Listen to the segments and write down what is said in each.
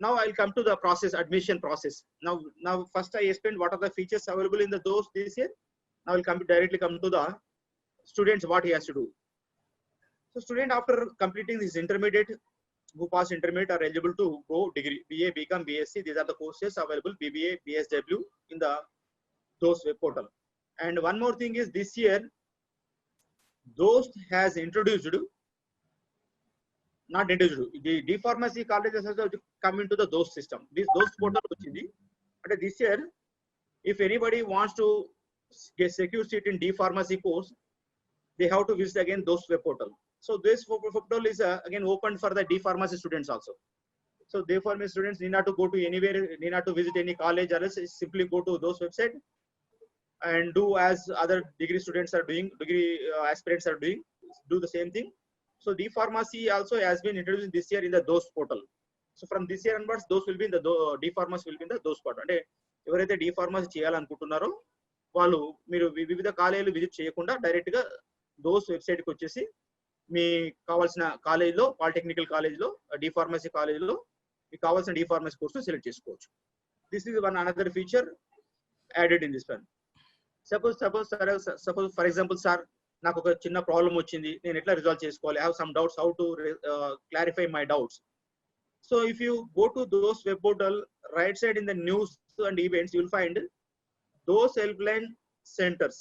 Now I'll come to the process, admission process. Now first I explained what are the features available in the those this year. Now I'll directly come to the students, what he has to do. So student after completing this intermediate, who pass intermediate are eligible to go degree, BA, BCom, BSc. These are the courses available, BBA, BSW in the those web portal. And one more thing is this year, those has introduced, not introduced, the D Pharmacy colleges has come into the those system. This those portal, but this year, if anybody wants to get secure seat in D Pharmacy course, they have to visit again those web portal. So this web portal is again open for the D Pharmacy students also. So D Pharmacy students need not to go to anywhere, need not to visit any college, or else simply go to those website and do as other degree students are doing, degree aspirants are doing, do the same thing. So D Pharmacy also has been introduced this year in the those portal. So from this year onwards, those will be in the D Pharmacy will be in the those portal. అంటే ఎవరైతే D Pharmacy చేయాలనుకుంటున్నారో వాళ్ళు మీరు వివిధ కాలేజీలు visit చేయకుండా direct గా those website కి వచ్చేసి మీ కావాల్సిన కాలేజీలో, పాలిటెక్నికల్ కాలేజీలో, డి ఫార్మసీ కాలేజీలో మీకు కావాల్సిన డి ఫార్మసీ కోర్సు సెలెక్ట్ చేసుకోవచ్చు. This is one another feature added in this one. Suppose for example sir, నాకు ఒక చిన్న ప్రాబ్లం వచ్చింది, నేను ఎట్లా రిజాల్వ్ చేసుకోవాలి, I have some doubts, how to clarify my doubts. So if you go to those web portal, right side in the news and events, you will find those helpline centers.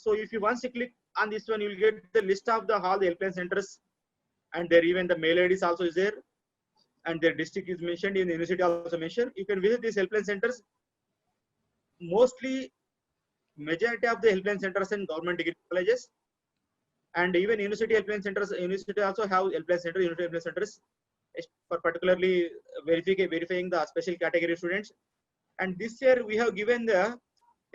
So if you once you click on this one, you will get the list of the all the helpline centers, and there even the mail IDs also is there, and their district is mentioned, in the university also mentioned. You can visit these helpline centers. Mostly majority of the helpline centers in government degree colleges, and even university helpline centers, university also have helpline center, university helpline centers for particularly verifying the special category students. And this year we have given the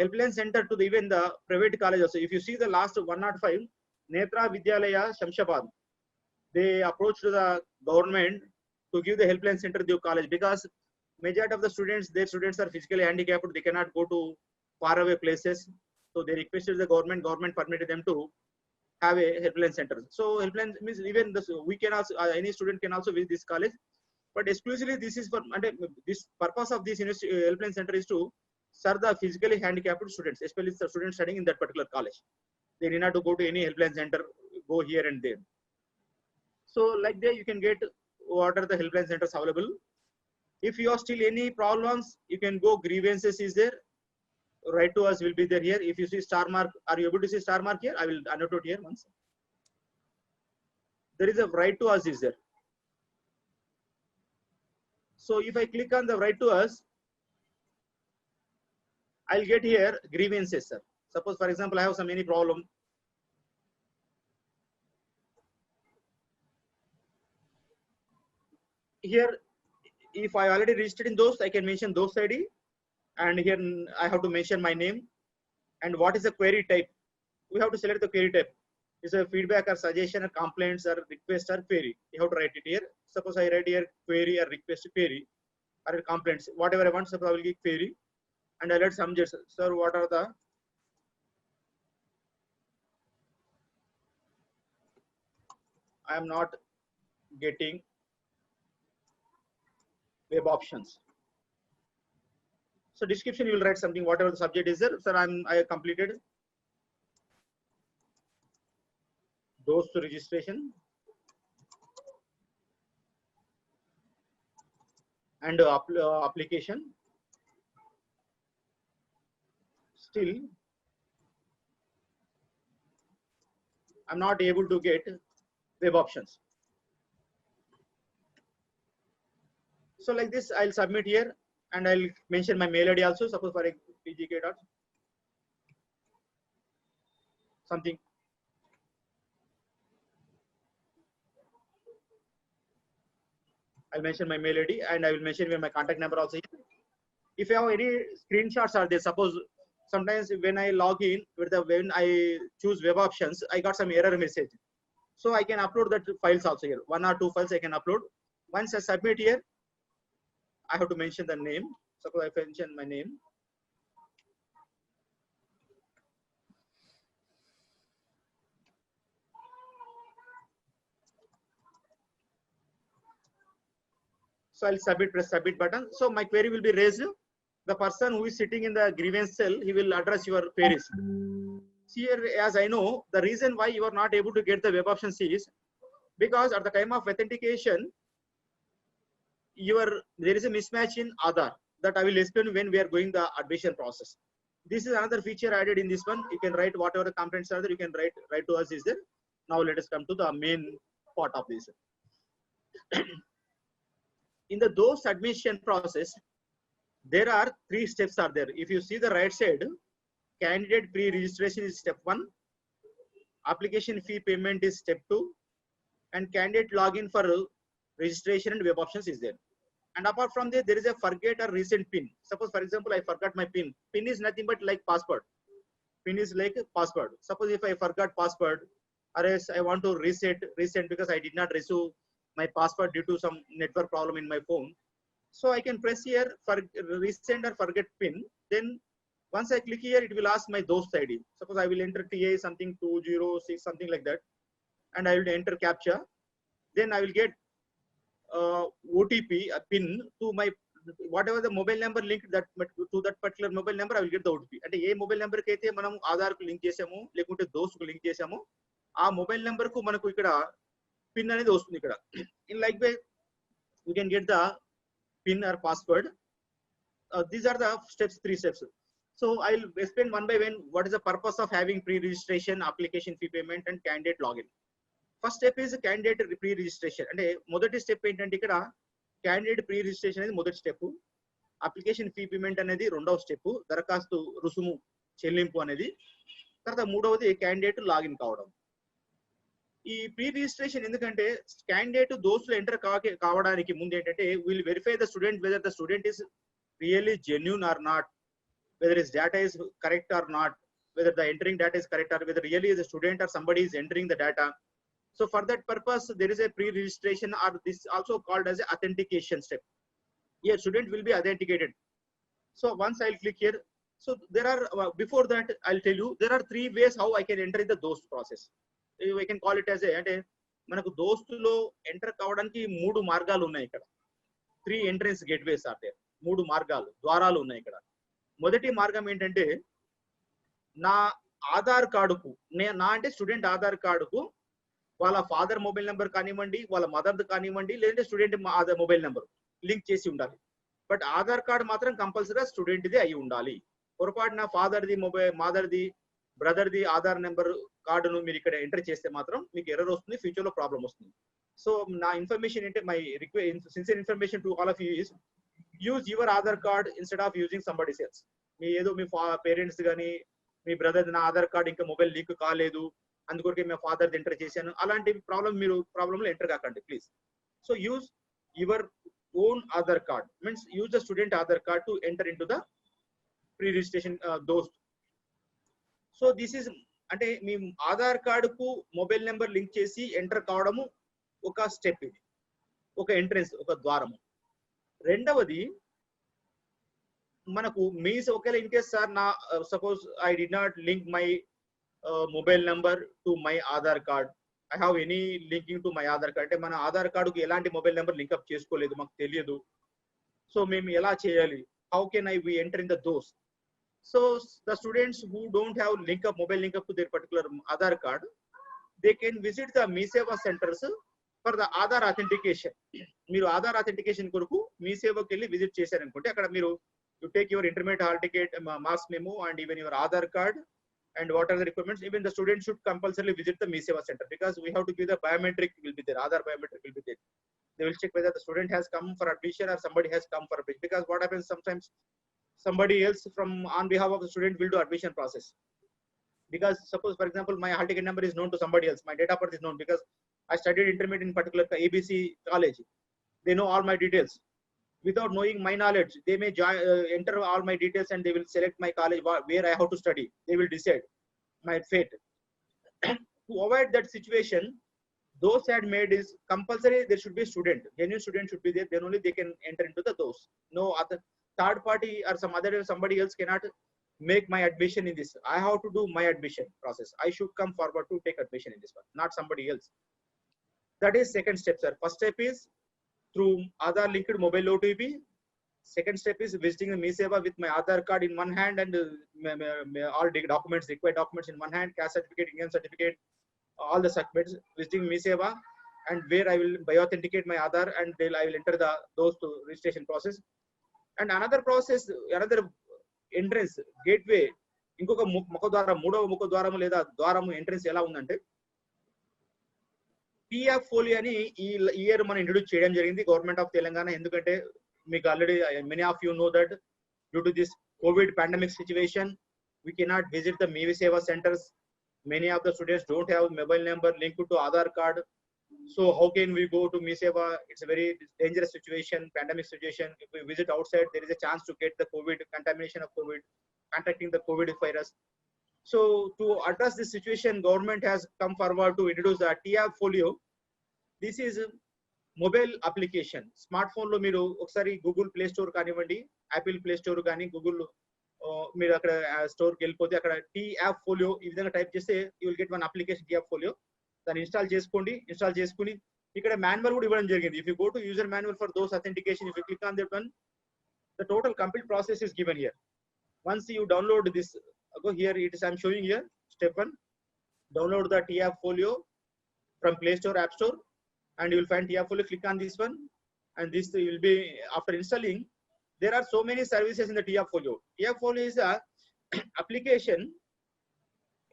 helpline center to even the private college also. If you see the last 105, Netra Vidyalaya Shamshabad, they approached the government to give the helpline center to the college, because majority of the students, their students are physically handicapped, they cannot go to faraway places. So they requested the government permitted them to have a helpline center. So helpline means even this, we can also, any student can also visit this college. But exclusively this is for, this purpose of this helpline center is to serve the physically handicapped students, especially the students studying in that particular college. They need not to go to any helpline center, go here and there. So like that you can get what are the helpline centers available. If you have still any problems, you can go grievances is there. Write to us will be there here. If you see star mark, are you able to see star mark here? I will annotate here once. There is a write to us is there. So if I click on the write to us, I'll get here grievances, sir. Suppose for example, I have some any problem. Here, if I already registered in those, I can mention those ID, and here I have to mention my name and what is the query type. We have to select the query type. Is a feedback or suggestion or complaints or request or query. You have to write it here. Suppose I write here query or request query or complaints, whatever I want. Suppose I will give query, and I let some just, sir, what are the I am not getting web options. So description you will write something, whatever the subject is there. Sir, I completed those to registration and application. Still, I'm not able to get web options. So like this, I'll submit here, and I'll mention my mail ID also. Suppose for pgk dot something. I'll mention my mail ID, and I will mention my contact number also here. If you have any screenshots are there, suppose sometimes when I log in when I choose web options, I got some error message. So I can upload that files also here. 1 or 2 files I can upload. Once I submit here, I have to mention the name. Suppose I mention my name. So I'll press submit button. So my query will be raised. The person who is sitting in the grievance cell, he will address your queries. Here, as I know, the reason why you are not able to get the web options is because at the time of authentication, there is a mismatch in Aadhaar that I will explain when we are going the admission process. This is another feature added in this one. You can write whatever the complaints are there. You can write to us is there. Now let us come to the main part of this. In the DOS admission process, there are 3 steps are there. If you see the right side, candidate pre-registration is step 1, application fee payment is step 2, and candidate login for registration and web options is there. And apart from this, there is a forget or reset PIN. Suppose, for example, I forgot my PIN. PIN is nothing but like password. PIN is like a password. Suppose if I forgot password, or else I want to reset because I did not receive my password due to some network problem in my phone. So I can press here for resend or forget PIN. Then once I click here, it will ask my DOS ID. Suppose I will enter TA something 206 something like that, and I will enter CAPTCHA. Then I will get OTP, a PIN to my whatever the mobile number linked that to that particular mobile number. I will get the OTP. అంటే ఏ mobile number కి అయితే మనం ఆధార్ కు link చేసామో లేకుంటే those కు link చేసామో ఆ మొబైల్ నెంబర్ కు మనకు ఇక్కడ పిన్ అనేది వస్తుంది ఇక్కడ. In like way, you can get the PIN or password. These are the steps, 3 steps. So I'll explain one by one what is the purpose of having pre-registration, application fee payment, and candidate login. First step is candidate pre-registration. అంటే మొదటి step ఏంటంటే ఇక్కడ candidate pre registration అనేది మొదటి step, application fee payment అనేది రెండవ step, దరఖాస్తు రుసుము చెల్లింపు అనేది, తర్వాత మూడవది క్యాండిడేట్ లాగిన్ కావడం. ఈ ప్రీ రిజిస్ట్రేషన్ ఎందుకంటే క్యాండిడేట్ దోస్తులు ఎంటర్ కావడానికి ముందు ఏంటంటే will verify the student whether the student is really genuine or not, whether is data is correct or not, whether the entering data is correct or whether really is a student or somebody is entering the data. So for that purpose, there is a pre-registration, or this also called as a authentication step. Here student will be authenticated. So once I'll click here, so there are before that I'll tell you there are 3 ways how I can enter in the DOST process. I can call it as a అంటే మనకు దోస్తులో enter కావడానికి 3 మార్గాలు ఉన్నాయి ఇక్కడ. 3 entrance gateways are there. 3 మార్గాలు, ద్వారాలు ఉన్నాయి ఇక్కడ. మొదటి మార్గం ఏంటంటే నా ఆధార్ కార్డుకు నా అంటే స్టూడెంట్ ఆధార్ కార్డుకు వాళ్ళ ఫాదర్ మొబైల్ నెంబర్ కానివ్వండి, వాళ్ళ మదర్ది కానివ్వండి, లేదంటే student Aadhaar mobile number link చేసి ఉండాలి. బట్ ఆధార్ కార్డు మాత్రం కంపల్సరీగా స్టూడెంట్ది అయి ఉండాలి. పొరపాటున ఫాదర్ది మొబైల్, మదర్ది, బ్రదర్ది ఆధార్ నెంబర్ కార్డును మీరు ఇక్కడ ఎంటర్ చేస్తే మాత్రం మీకు ఎర్రర్ వస్తుంది, ఫ్యూచర్ లో ప్రాబ్లం వస్తుంది. సో నా ఇన్ఫర్మేషన్ ఏంటంటే my sincere information to all of you is use your Aadhaar card instead of using somebody else. మీ ఏదో మీ పేరెంట్స్ కానీ మీ బ్రదర్ నా ఆధార్ కార్డ్ ఇంకా మొబైల్ లీక్ కాలేదు అందుకొరకే మీ ఫాదర్ ఎంటర్ చేశాను అలాంటి ప్రాబ్లంలో ఎంటర్ కాకండి please. So use your own Aadhaar card, means use the student Aadhaar card to enter in to the pre registration దోస్త్. సో దిస్ ఈస్ అంటే మీ ఆధార్ కార్డుకు మొబైల్ నెంబర్ లింక్ చేసి ఎంటర్ కావడము ఒక స్టెప్, ఇది ఒక ఎంట్రెన్స్, ఒక ద్వారము. రెండవది మనకు మీన్స్ ఒకవేళ ఇన్ కేస్ సార్ నా suppose I did not link my mobile number to my Aadhaar card, I have any linking to my Aadhaar card, అంటే మన ఆధార్ కార్డుకి ఎలాంటి మొబైల్ నెంబర్ లింక్అప్ చేసుకోలేదు, మాకు తెలియదు. సో మేము ఎలా చేయాలి, how can I we enter in the DOST. So the students who don't have mobile link up to their particular Aadhaar card, they can visit the Mee Seva centres for the Aadhaar authentication. మీరు Aadhaar authentication కొరకు మీ సేవకి వెళ్ళి విజిట్ చేశారనుకుంటే అక్కడ మీరు you take your intermediate hall ticket, marks memo, and even your Aadhaar card, and what are the requirements. Even the student should compulsorily visit the MeSeva center because we have to give the biometric will be there, Aadhaar biometric will be there. They will check whether the student has come for admission or somebody has come for admission, because what happens sometimes somebody else from on behalf of the student will do admission process. Because suppose for example my hall ticket number is known to somebody else, my date of birth is known because I studied intermediate in particular ABC college, they know all my details. Without knowing my knowledge, they may enter all my details and they will select my college where I have to study. They will decide my fate. To avoid that situation, those had made is compulsory there should be a student, genuine student should be there, then only they can enter into the those. No other third party or somebody else cannot make my admission in this. I have to do my admission process. I should come forward to take admission in this one, not somebody else. That is second step, sir. First step is through Aadhaar linked mobile OTP. Second step is visiting the MeSeva with my Aadhaar card in one hand and all documents, required documents in one hand, caste certificate, income certificate, all the segments, visiting MeSeva, and where I will bioauthenticate my Aadhaar and I will enter those to registration process. And another process, another entrance gateway, ఇంకొక ముఖ ద్వారం, మూడవ ముఖ ద్వారం లేదా ద్వారం entrance ఎలా ఉందంటే టీఆఫ్ ఫోలియో అని ఈ ఇయర్ మనం ఇంట్రొడ్యూస్ చేయడం జరిగింది గవర్నమెంట్ ఆఫ్ తెలంగాణ. ఎందుకంటే మీకు already many of you know that due to this Covid pandemic situation we cannot visit the MeSeva centers. Many of the students don't have mobile number linked to Aadhaar card. So how can we go to MeSeva? It's a very dangerous situation, pandemic situation. If we visit outside, there is a chance to get the COVID, contamination of COVID, contacting the COVID virus. So to address this situation, government has come forward to introduce the టీఆఫ్ folio. This is mobile application. Smart phone లో మీరు ఒకసారి Google play store కానివ్వండి, Apple play store కానీ, Google మీరు అక్కడ స్టోర్కి వెళ్ళిపోతే అక్కడ టీఆఫ్ ఫోలియో ఈ విధంగా టైప్ చేస్తే you will get one application T app folio. దాన్ని ఇన్స్టాల్ చేసుకోండి. ఇన్స్టాల్ చేసుకుని ఇక్కడ మాన్యువల్ కూడా ఇవ్వడం జరిగింది. If you go to user manual for DOST authentication, if you click on that one, the total complete process is given here. Once you download this, go here, it is I'm showing here step 1, download the టీఆఫ్ folio from Play Store, App Store, and you will find టీఆఫ్ folio. Click on this one, and this will be after installing. There are so many services in the టీఆఫ్ folio. టీఆఫ్ folio is a application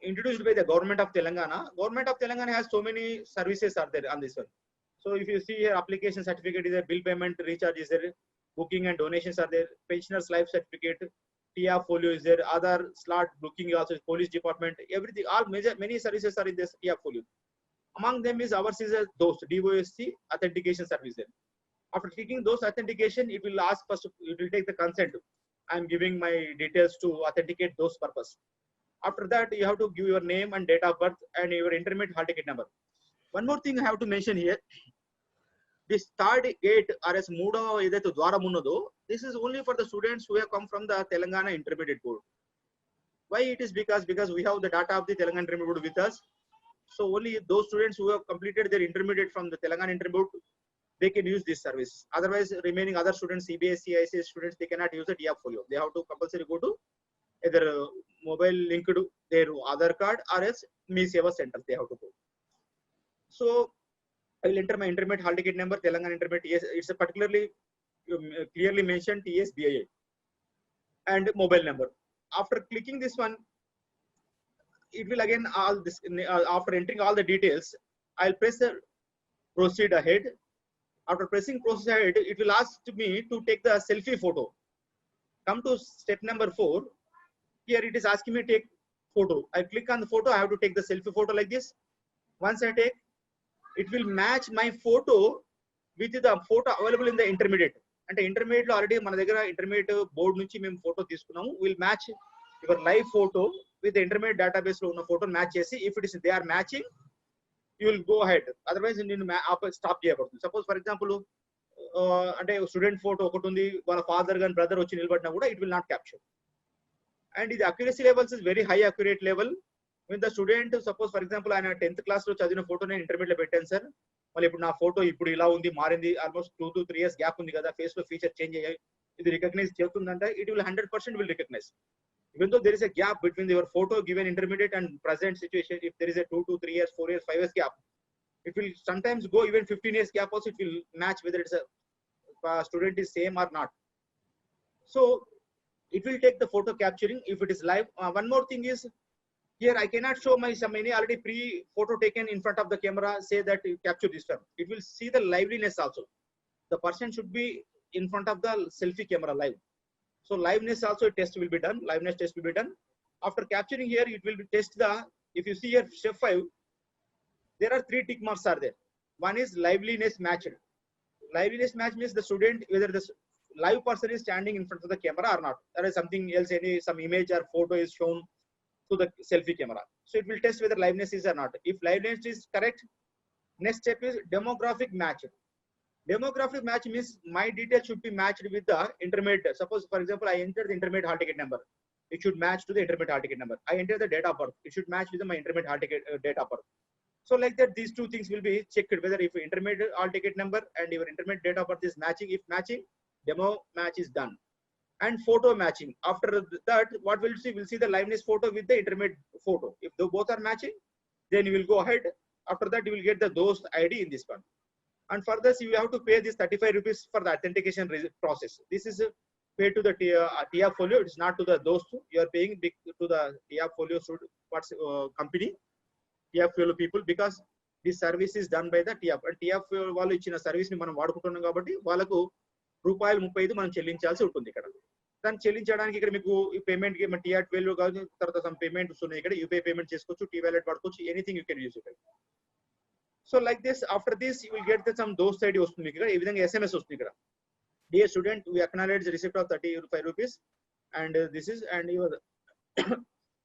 introduced by the government of Telangana. Government of Telangana has so many services are there on this one. So if you see here, application certificate is there, bill payment, recharge is there, booking and donations are there, pensioners life certificate, టీఆఫ్ folio is there, Aadhaar slot booking also, police department, everything, all many services are in this టీఆఫ్ folio. Among them is ours is a DOST, DOST authentication service there. After clicking those authentication, it will ask first, it will take the consent. I am giving my details to authenticate those purpose. After that, you have to give your name and date of birth and your intermediate hall ticket number. One more thing I have to mention here. This third gate or as మూడో ఏదైతే ద్వారం ఉన్నదో, this is only for the students who have come from the Telangana Intermediate Board. Why it is? Because we have the data of the Telangana Intermediate Board with us. So only those students who have completed their intermediate from the Telangana Intermediate Board, they can use this service. Otherwise, remaining other students, CBSE, ICS students, they cannot use the టీఆఫ్ folio. They have to compulsory go to either mobile linked to their Aadhaar card or else MeSeva center they have to go. So I will enter my intermediate hall ticket number, Telangana Intermediate. It's a particularly clearly mentioned TSBIA and mobile number. After clicking this one, it will again all this after entering all the details, I'll press the proceed ahead. After pressing proceed ahead, it will ask me to take the selfie photo. Come to step number 4. Here it is asking me to take photo. I click on the photo. I have to take the selfie photo like this. Once I take, it will match my photo with the photo available in the intermediate. And the intermediate lo already మన దగ్గర intermediate board నుంచి మేము photo తీసుకున్నాము. Will match your live photo with the intermediate database లో ఉన్న photo match చేసి, if it is they are matching, you will go ahead. Otherwise నేను stop చేయబడుతుంది. Suppose for example అంటే స్టూడెంట్ ఫోటో ఒకటి ఉంది, వాళ్ళ ఫాదర్ గాని బ్రదర్ వచ్చి నిలబడినా కూడా it will not capture. And the accuracy levels is very high accurate level. When the student, suppose for example ఆయన 10th class లో చదివిన ఫోటో నేను ఇంటర్మీడియట్ లో పెట్టాను సార్, మళ్ళీ ఇప్పుడు నా ఫోటో ఇప్పుడు ఇలా ఉంది, మారింది, ఆల్మోస్ట్ 2 to 3 years గ్యాప్ ఉంది కదా, ఫేస్ లో ఫీచర్ చేంజ్ అయ్యాయి, ఇది రికగ్నైజ్ చేస్తుందంటే it will 100% will recognize. Even though there is a gap between your photo given intermediate and present situation, if there is a 2 to 3 years, 4 years, 5 years gap, it will sometimes go even 15 years gap also, it will match whether it's a student is same or not. So it will take the photo capturing if it is live. One more thing is, here I cannot show my any already pre photo taken in front of the camera, say that you capture this one. It will see the liveliness also. The person should be in front of the selfie camera live. So liveness also a test will be done. Liveness test will be done. After capturing here, it will be test the, if you see here step 5, there are 3 tick marks are there. One is liveliness matched. Liveliness match means the student, whether the live person is standing in front of the camera or not. There is something else, some image or photo is shown to the selfie camera. So it will test whether liveness is or not. If liveness is correct, next step is demographic match. Demographic match means my details should be matched with the intermediate. Suppose for example I enter the intermediate hall ticket number, it should match to the intermediate hall ticket number. I enter the date of birth, it should match with my intermediate hall ticket date of birth. So like that, these two things will be checked, whether if intermediate all ticket number and your intermediate date of birth is matching. If matching, demo match is done. And photo matching. After that, what we'll see? We'll see the liveness photo with the intermediate photo. If the both are matching, then you will go ahead. After that, you will get the DOST ID in this one. And for this, you have to pay this 35 rupees for the authentication process. This is paid to the TIA Folio. It is not to the DOST. You are paying to the TIA Folio company, TIA Folio people, because this service is done by the TIA. And TIA వాళ్ళు ఇచ్చిన service ని మనం వాడుకుంటున్నాం కాబట్టి వాళ్ళకు ₹35 మనం చెల్లించాల్సి ఉంటుంది ఇక్కడ. దాన్ని చెల్లించడానికి ఇక్కడ మీకు ఈ పేమెంట్ కి మన టిఆర్ 12 కాదు, తర్వాత సమ్ పేమెంట్స్ ఉన్నాయి ఇక్కడ. యూపీఐ పేమెంట్ చేసుకోవచ్చు, టీ వాలెట్ వాడుకోవచ్చు, ఎనీథింగ్ యూ కెన్ యూజ్ ఇక్కడ. So like this, after this you will get the some DOST ID వస్తుంది ఇక్కడ. ఈ విధంగా ఎస్ఎంఎస్ వస్తుంది ఇక్కడ. Dear student, we acknowledge receipt of 35 rupees and this is and your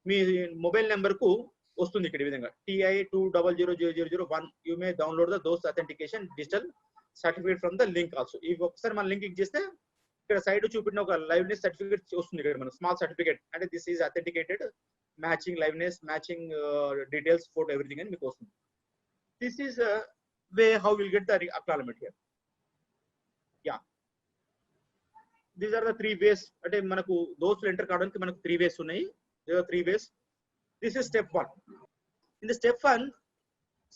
మీ మొబైల్ నెంబర్ కు వస్తుంది ఇక్కడ. ఈ విధంగా TI2000001 you may download the DOST authentication digital certificate from the link also. ఈ ఒకసారి మన లింక్ క్లిక్ చేస్తే ఇక్కడ సైడ్ చూపిన ఒక లైవ్నెస్ సర్టిఫికేట్ వస్తుంది ఇక్కడ. మన స్మాల్ సర్టిఫికేట్ అంటే this is authenticated, matching liveness, matching details, photo, everything అని మీకు వస్తుంది. This is way how will get the acknowledgement here. Yeah, these are the 3 ways. అంటే మనకు దోస్తులు ఎంటర్ కావడానికి మనకు 3 వేస్ ఉన్నాయి. 3 వేస్. This is step 1. In the step 1,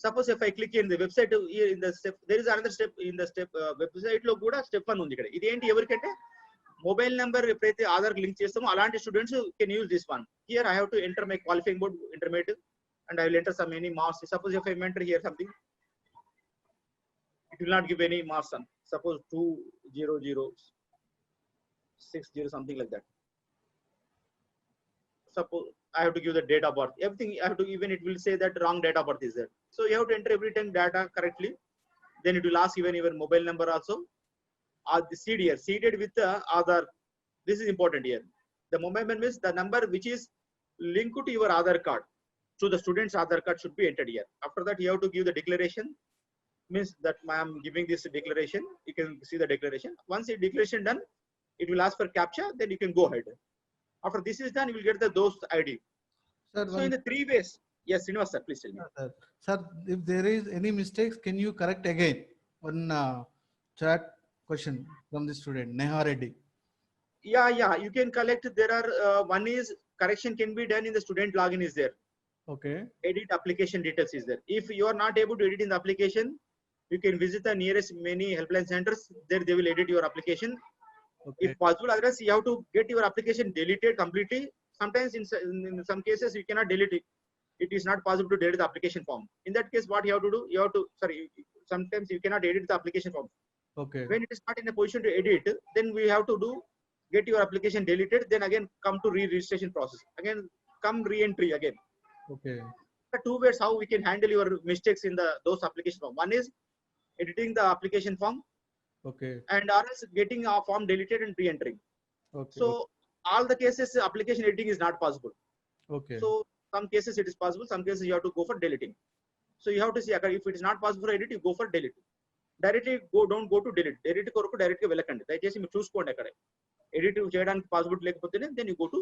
suppose if I click in the website, in the step, there is another step in the step website లో కూడా step 1 ఉంది ఇక్కడ. ఇది ఏంటి, ఎవరికంటే మొబైల్ నెంబర్ ఎప్పుడైతే ఆధార్ లింక్ చేస్తామో అలాంటి students can use this one. Here I have to enter my qualifying board intermediate and I will enter some any marks. Suppose if I enter here something, it will not give any marks. Suppose 20060 something like that. Suppose I have to give the date of birth. Everything I have to, even it will say that wrong date of birth is there. So you have to enter every time data correctly. Then it will ask even your mobile number also. The seed here, seeded with the Aadhaar. This is important here. The mobile number means the number which is linked to your Aadhaar card. So the student's Aadhaar card should be entered here. After that, you have to give the declaration. Means that I am giving this declaration. You can see the declaration. Once the declaration done, it will ask for CAPTCHA. Then you can go ahead. After this is done, you will get the DOST ID. Sir, so in the 3 ways. Yes, Srinivas sir, please tell me. Sir, if there is any mistakes, can you correct again? One chat question from the student, Neha Reddy. Yeah, you can collect. There are one is correction can be done in the student login is there. Okay. Edit application details is there. If you are not able to edit in the application, you can visit the nearest many helpline centers. There they will edit your application. Okay. If possible, otherwise you have to get your application deleted completely. Sometimes in some cases you cannot delete it. It is not possible to delete the application form. In that case, what you have to do? You have to sometimes you cannot edit the application form. Okay. When it is not in a position to edit, then we have to get your application deleted. Then again come to re-registration process. Again come re-entry again. Okay. There are 2 ways how we can handle your mistakes in those application form. One is editing the application form. Okay. And others getting a form deleted and re-entering. Okay. So all the cases application editing is not possible. Okay. So some cases it is possible, some cases you have to go for deleting. So you have to see if it is not possible for edit, you go for delete. Directly don't go to delete. Delete koraku direct ga velakandi. Dayachesi మీరు చూసుకోండి అక్కడ. Edit చేయడానికి possibility లేకపోతేనే then you go to,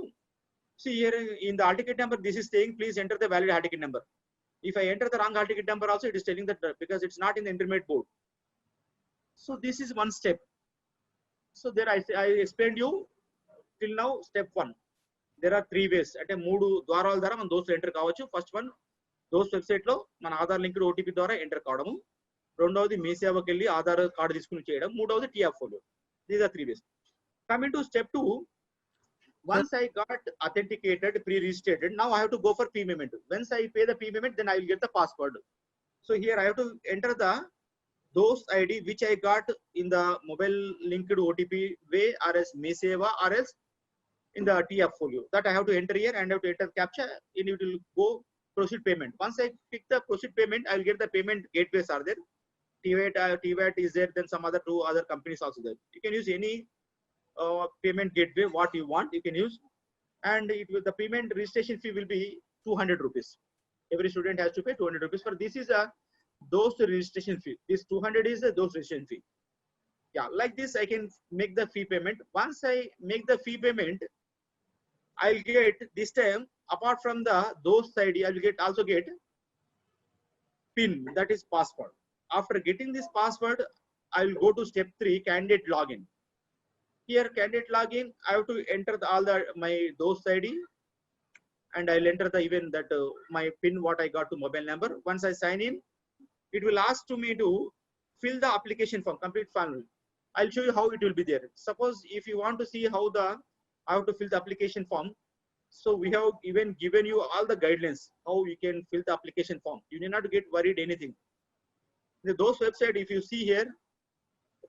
see here in the hall ticket number, this is saying please enter the valid hall ticket number. If I enter the wrong hall ticket number also, it is telling that because it's not in the intermediate board. So this is one step. So there I explained you till now step 1. There are 3 ways. అంటే 3 ద్వారాల ద్వారా మన దోస్తులు enter కావచ్చు. First one, దోస్త్ website లో మన Aadhaar linked OTP ద్వారా enter కావడము. రెండవది మీ సేవకి వెళ్ళి ఆధార్ కార్డు తీసుకుని చేయడం. మూడవది TR folio. These are 3 ways. Coming to step 2, once I got authenticated, pre-registered, now I have to go for fee payment. Once I pay the fee payment, then I will get the password. So here I have to enter the DOST ID which I got in the mobile linked OTP way, or else Me Seva, or else in the TF folio. That I have to enter here and I have to enter CAPTCHA, and it will go proceed payment. Once I pick the proceed payment, I will get the payment gateways are there. TVAT is there, then some other 2 other companies also there. You can use any payment gateway what you want, you can use, and the payment registration fee will be 200 rupees. Every student has to pay 200 rupees for this is a DOST registration fee. This 200 is a DOST registration fee. Yeah, like this I can make the fee payment. Once I make the fee payment, I'll get this time, apart from the DOST ID, I will also get PIN, that is password. After getting this password, I will go to step 3, candidate login. Here, candidate login, I have to enter my DOS ID, and I'll enter the even that my PIN what I got to mobile number. Once I sign in, it will ask to me to fill the application form, complete form. I'll show you how it will be there. Suppose if you want to see how to fill the application form, so we have even given you all the guidelines how you can fill the application form. You need not to get worried anything. Those website, if you see here,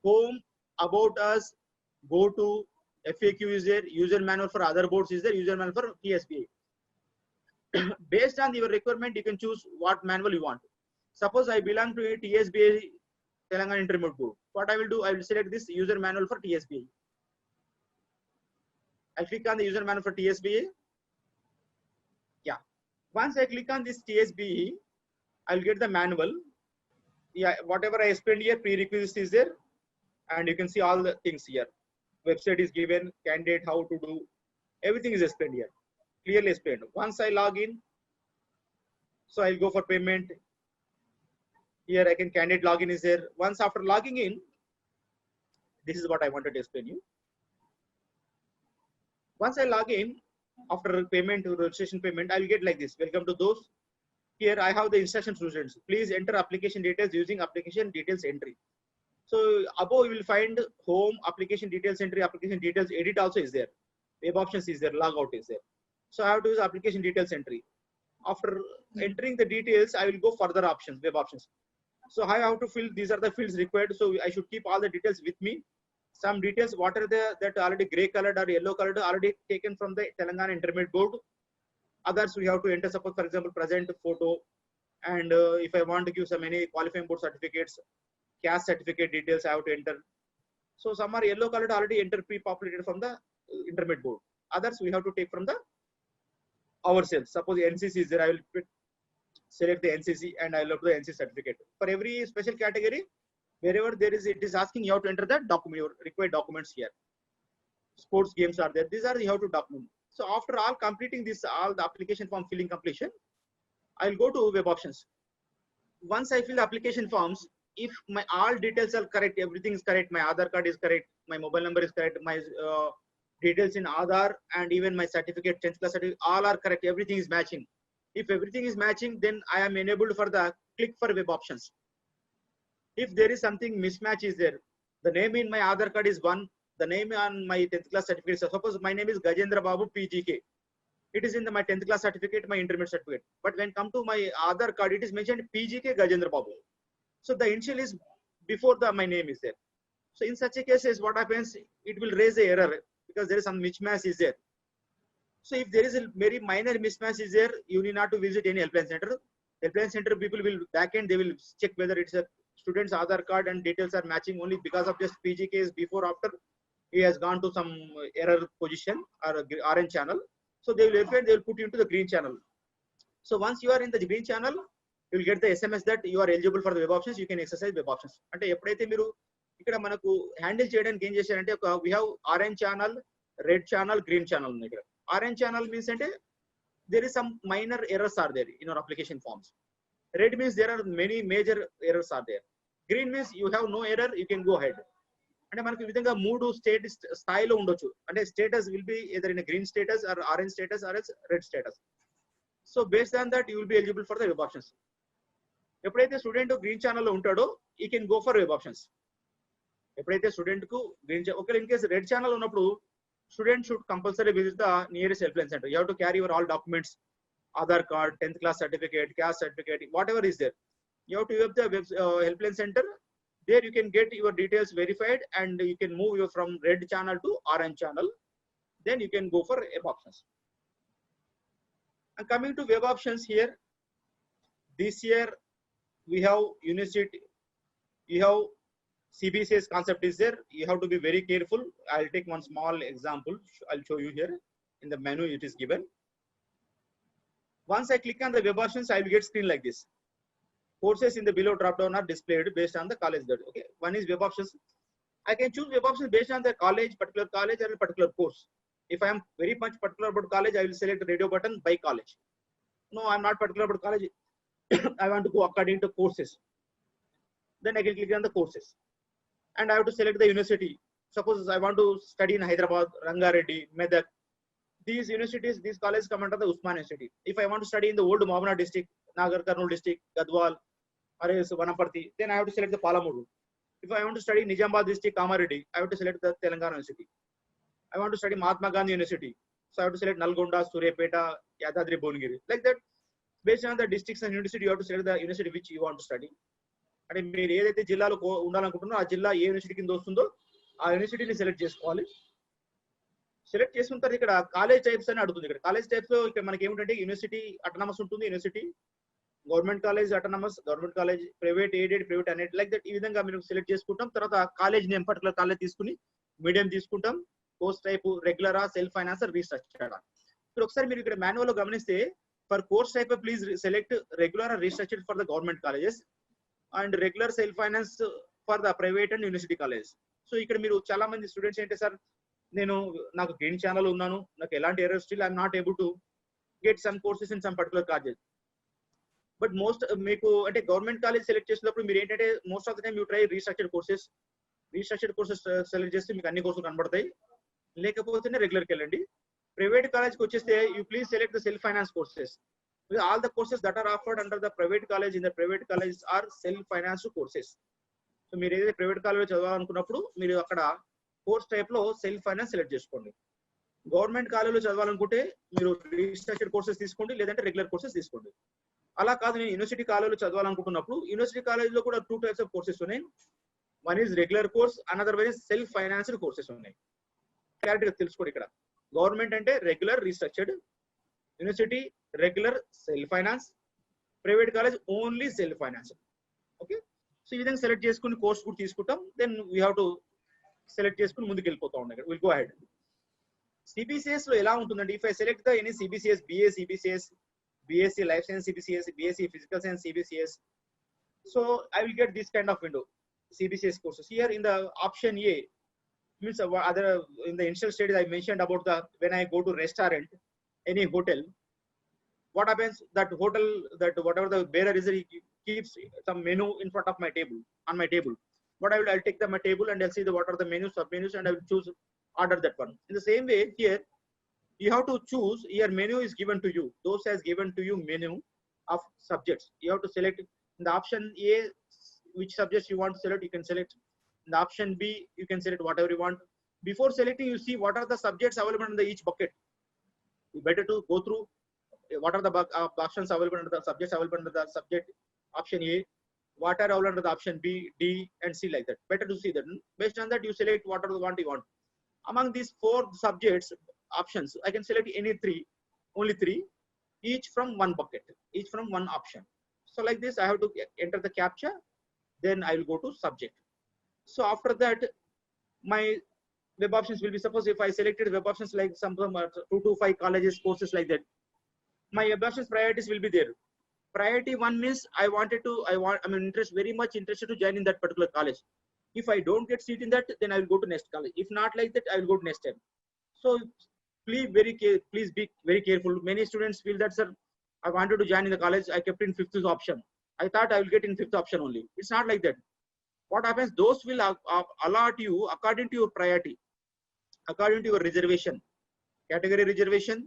home, about us, go to, FAQ is there, user manual for other boards is there, user manual for TSBA. Based on your requirement, you can choose what manual you want. Suppose I belong to a TSBA Telangana Intermediate Board. What I will do, I will select this user manual for TSBA. I'll click on the user manual for TSBA. Yeah. Once I click on this TSBA, I'll get the manual. Yeah, whatever I explained here, prerequisites is there, and you can see all the things here. Website is given, candidate, how to do, everything is explained here, clearly explained. Once I log in, so I'll go for payment. Here I can candidate login is there. Once after logging in, this is what I wanted to explain you. Once I log in, after payment or registration payment, I will get like this. Welcome to those. Here I have the instruction students. Please enter application details using application details entry. So above you will find home, application details entry, application details edit also is there. Web options is there, logout is there. So I have to use application details entry. After entering the details, I will go further options, web options. So I have to fill, these are the fields required. So I should keep all the details with me. Some details, what are that already gray colored or yellow colored, already taken from the Telangana Intermediate Board. Others we have to enter, suppose for example, present photo. And if I want to give some any qualifying board certificates, caste certificate details, I have to enter. So some are yellow colored, already enter pre-populated from the Intermediate Board. Others we have to take from the ourselves. Suppose NCC is there, I will select the NCC and I will upload the NCC certificate. For every special category, wherever there is, it is asking you have to enter the document, your required documents here. Sports games are there. These are you have to document. So after all completing this, all the application form filling completion, I will go to web options. Once I fill the application forms, if my all details are correct, everything is correct, my Aadhaar card is correct, my mobile number is correct, my details in Aadhaar and even my certificate, 10th class certificate, all are correct, everything is matching. If everything is matching, then I am enabled for the click for web options. If there is something mismatch is there, the name in my Aadhaar card is one, the name on my 10th class certificate, so suppose my name is Gajendra Babu PGK. It is in my 10th class certificate, my intermediate certificate. But when come to my Aadhaar card, it is mentioned PGK Gajendra Babu. So the initial is before my name is there. So in such a cases, what happens, it will raise a error because there is some mismatch is there. So if there is a very minor mismatch is there, you need not to visit any helpline center. Helpline center people will back end, they will check whether it's a student's Aadhaar card and details are matching only because of just PGK is before after he has gone to some error position or orange channel. So they will verify, they will put you into the green channel. So once you are in the green channel, you will get the SMS that you are eligible for the web options, you can exercise web options. అంటే ఎప్పుడైతే మీరు ఇక్కడ మనకు handle చేయడానికి ఏం చేశారంటే we have orange channel, red channel, green channel ఉంది ఇక్కడ. Orange channel means అంటే there is some minor errors are there in your application forms. Red means there are many major errors are there. Green means you have no error, you can go ahead. అంటే మనకి ఈ విధంగా మూడు స్థాయిలో ఉండొచ్చు. అంటే status will be either in a green status or orange status or else red status. So based on that you will be eligible for the web options. ఎప్పుడైతే student green ఛానల్లో ఉంటాడో ఈ can go for web options. ఎప్పుడైతే student కు green ఒకవేళ in case red channel ఉన్నప్పుడు student should compulsory visit the nearest help line centre. You have to carry your all documents, Aadhaar card, 10th class certificate, caste certificate, whatever is there. You have to have the helpline center. There you can get your details verified and you can move from red channel to orange channel. Then you can go for web options. And coming to web options here, this year we have university, you have CBCS concept is there. You have to be very careful. I'll take one small example. I'll show you here in the menu it is given. Once I click on the web options, I will get screen like this. Courses in the below drop down are displayed based on the college that. Okay, one is web options. I can choose web options based on the college, particular college or a particular course. If I am very much particular about college, I will select the radio button by college. No, I'm not particular about college. I want to go according to courses. Then I can click on the courses, and I have to select the university. Suppose I want to study in Hyderabad, Rangareddy, Medak. These universities, these colleges come under the Usman University. If I want to study in the old Mohammed district, Nagar Karnool district, Gadwal, or Vanaparthi, then I have to select the Palamuru. If I want to study Nizamabad district, Kamareddy, I have to select the Telangana University. I want to study Mahatma Gandhi University, so I have to select Nalgonda, Suryapeta, Yadadri, Bhuvnagiri. Like that, based on the districts and university, you have to select the university which you want to study. అంటే మీరు ఏదైతే జిల్లాలో ఉండాలనుకుంటున్నారో ఆ జిల్లా ఏ university కింద వస్తుందో ఆ యూనివర్సిటీని సెలెక్ట్ చేసుకోవాలి. సెలెక్ట్ చేసుకున్న తర్వాత ఇక్కడ కాలేజ్ టైప్స్ అని అడుగుతుంది. ఇక్కడ కాలేజ్ టైప్స్ లో ఇక్కడ మనకి ఏమిటంటే యూనివర్సిటీ అటానమస్ ఉంటుంది, university government college autonomous, government college, private aided, private అనేది లైక్ దట్. ఈ విధంగా మీరు సెలెక్ట్ చేసుకుంటాం. తర్వాత కాలేజ్ నేమ్ పర్టికులర్ కాలేజ్ తీసుకుని మీడియం తీసుకుంటాం. కోర్స్ టైప్ రెగ్యులరా, సెల్ఫ్ ఫైనాన్స్, రీస్ట్రక్చర్డ్. ఇప్పుడు ఒకసారి మీరు ఇక్కడ మాన్యువల్ లో గమనిస్తే for course type please select regular or restructured for the government colleges and regular self finance for the private and university college. So ఇక్కడ మీరు చాలా మంది స్టూడెంట్స్ ఏంటి సార్, నాకు గ్రీన్ ఛానల్ ఉన్నాను, నాకు ఎలాంటి error, still I'm not able to get some courses in some particular college. But most మీకు అంటే గవర్నమెంట్ కాలేజ్ సెలెక్ట్ చేసినప్పుడు మీరు ఏంటంటే most of the time you try restructured courses. Restructured courses select చేస్తే మీకు అన్ని కోర్సులు కనబడతాయి, లేకపోతేనే రెగ్యులర్కి వెళ్ళండి. ప్రైవేట్ కాలేజ్కి వచ్చేస్తే you please select the self finance courses. All the courses that are offered under the private college in the private college are self-financed courses. So మీరు ఏదైతే ప్రైవేట్ కాలేజ్ చదవాలనుకున్నప్పుడు మీరు అక్కడ కోర్స్ టైప్ లో సెల్ఫ్ ఫైనాన్స్ సెలెక్ట్ చేసుకోండి. Government కాలేజీలో చదవాలనుకుంటే మీరు restructured courses తీసుకోండి, లేదంటే రెగ్యులర్ కోర్సెస్ తీసుకోండి. అలా కాదు నేను యూనివర్సిటీ కాలేజీలో చదవాలనుకుంటున్నప్పుడు యూనివర్సిటీ కాలేజీలో కూడా 2 types of కోర్సెస్ ఉన్నాయి. One is regular course, another one is self financed courses ఉన్నాయి. క్లారిటీగా తెలుసుకోండి. ఇక్కడ గవర్నమెంట్ అంటే regular restructured, university regular self finance, private college only self finance. Okay, so ఈ విధంగా సెలెక్ట్ చేసుకుని కోర్స్ కూడా తీసుకుంటాం. Then we have to select చేసుకుని ముందుకు వెళ్ళిపోతా ఉంటాం. Will go ahead. సిబిసిఎస్ లో ఎలా ఉంటుందండి, if I select the any CBCS, BA CBCS, BSc life science CBCS, BSc physical science CBCS, so I will get this kind of window CBCS courses. Here in the option A means other in the initial stage I mentioned about the when I go to restaurant, any hotel, what happens, that hotel, that whatever the bearer is, he keeps some menu in front of my table, on my table. What I'll take my table and I'll see what are the menus, sub menus, and I will choose order that one. In the same way here you have to choose. Here menu is given to you, those has given to you menu of subjects. You have to select in the option A which subjects you want to select. You can select. In the option B you can select whatever you want. Before selecting you see what are the subjects available in the each bucket. You better to go through what are the options available under the subjects available under the subject option A, what are available under the option B, D and C, like that. Better to see that. Based on that you select what are the one you want. Among these 4 subjects options I can select any 3, only 3, each from one bucket, each from one option. So like this I have to enter the captcha, then I will go to subject. So after that my web options will be, suppose if I selected web options like some 2 to 5 colleges courses like that, my web options priorities will be there. Priority 1 means I'm very much interested to join in that particular college. If I don't get seat in that, then I will go to next college. If not like that, I will go to next time. So please be very careful. Many students feel that, sir, I wanted to join in the college, I kept in 5th option, I thought I will get in 5th option only. It's not like that. What happens, those will allot you according to your priority, according to your reservation, category reservation,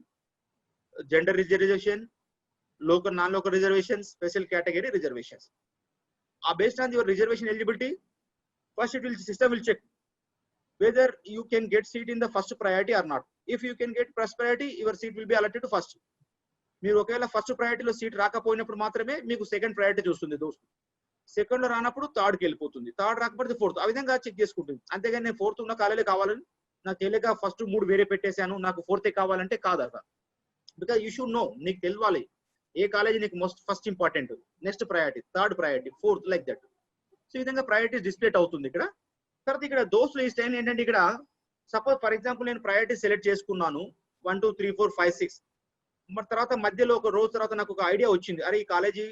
gender reservation, local non-local reservations, special category reservations. Based on your reservation eligibility, first system will check whether you can get seat in the first priority or not. If you can get first priority, your seat will be allotted to first. మీరు ఒకవేళ first ప్రయారిటీలో seat రాకపోయినప్పుడు మాత్రమే మీకు second priority చూస్తుంది దోస్తు. Second లో రానప్పుడు థర్డ్కి వెళ్ళిపోతుంది, third రాకపోతే 4th. ఆ విధంగా చెక్ చేసుకుంటుంది. అంతేగాని నేను 4th ఉన్న కాలేజీ కావాలని, నాకు తెలియక ఫస్ట్ 3 వేరే పెట్టేశాను, నాకు 4th కావాలంటే కాదు అక్కడ. బికాజ్ యూ షుడ్ నో, నీకు తెలియాలి ఏ కాలేజీ నీకు first important, next priority, third priority, 4th, like that. So ఈ విధంగా ప్రయారిటీస్ డిస్ప్లేట్ అవుతుంది ఇక్కడ. తర్వాత ఇక్కడ దోస్తులు ఈ స్టైల్ ఏంటంటే, ఇక్కడ సపోజ్ ఫర్ ఎగ్జాంపుల్ నేను ప్రయారిటీ సెలెక్ట్ చేసుకున్నాను 1 2 3 4 5 6. మరి తర్వాత మధ్యలో ఒక రోజు తర్వాత నాకు ఒక ఐడియా వచ్చింది, అరే ఈ కాలేజీ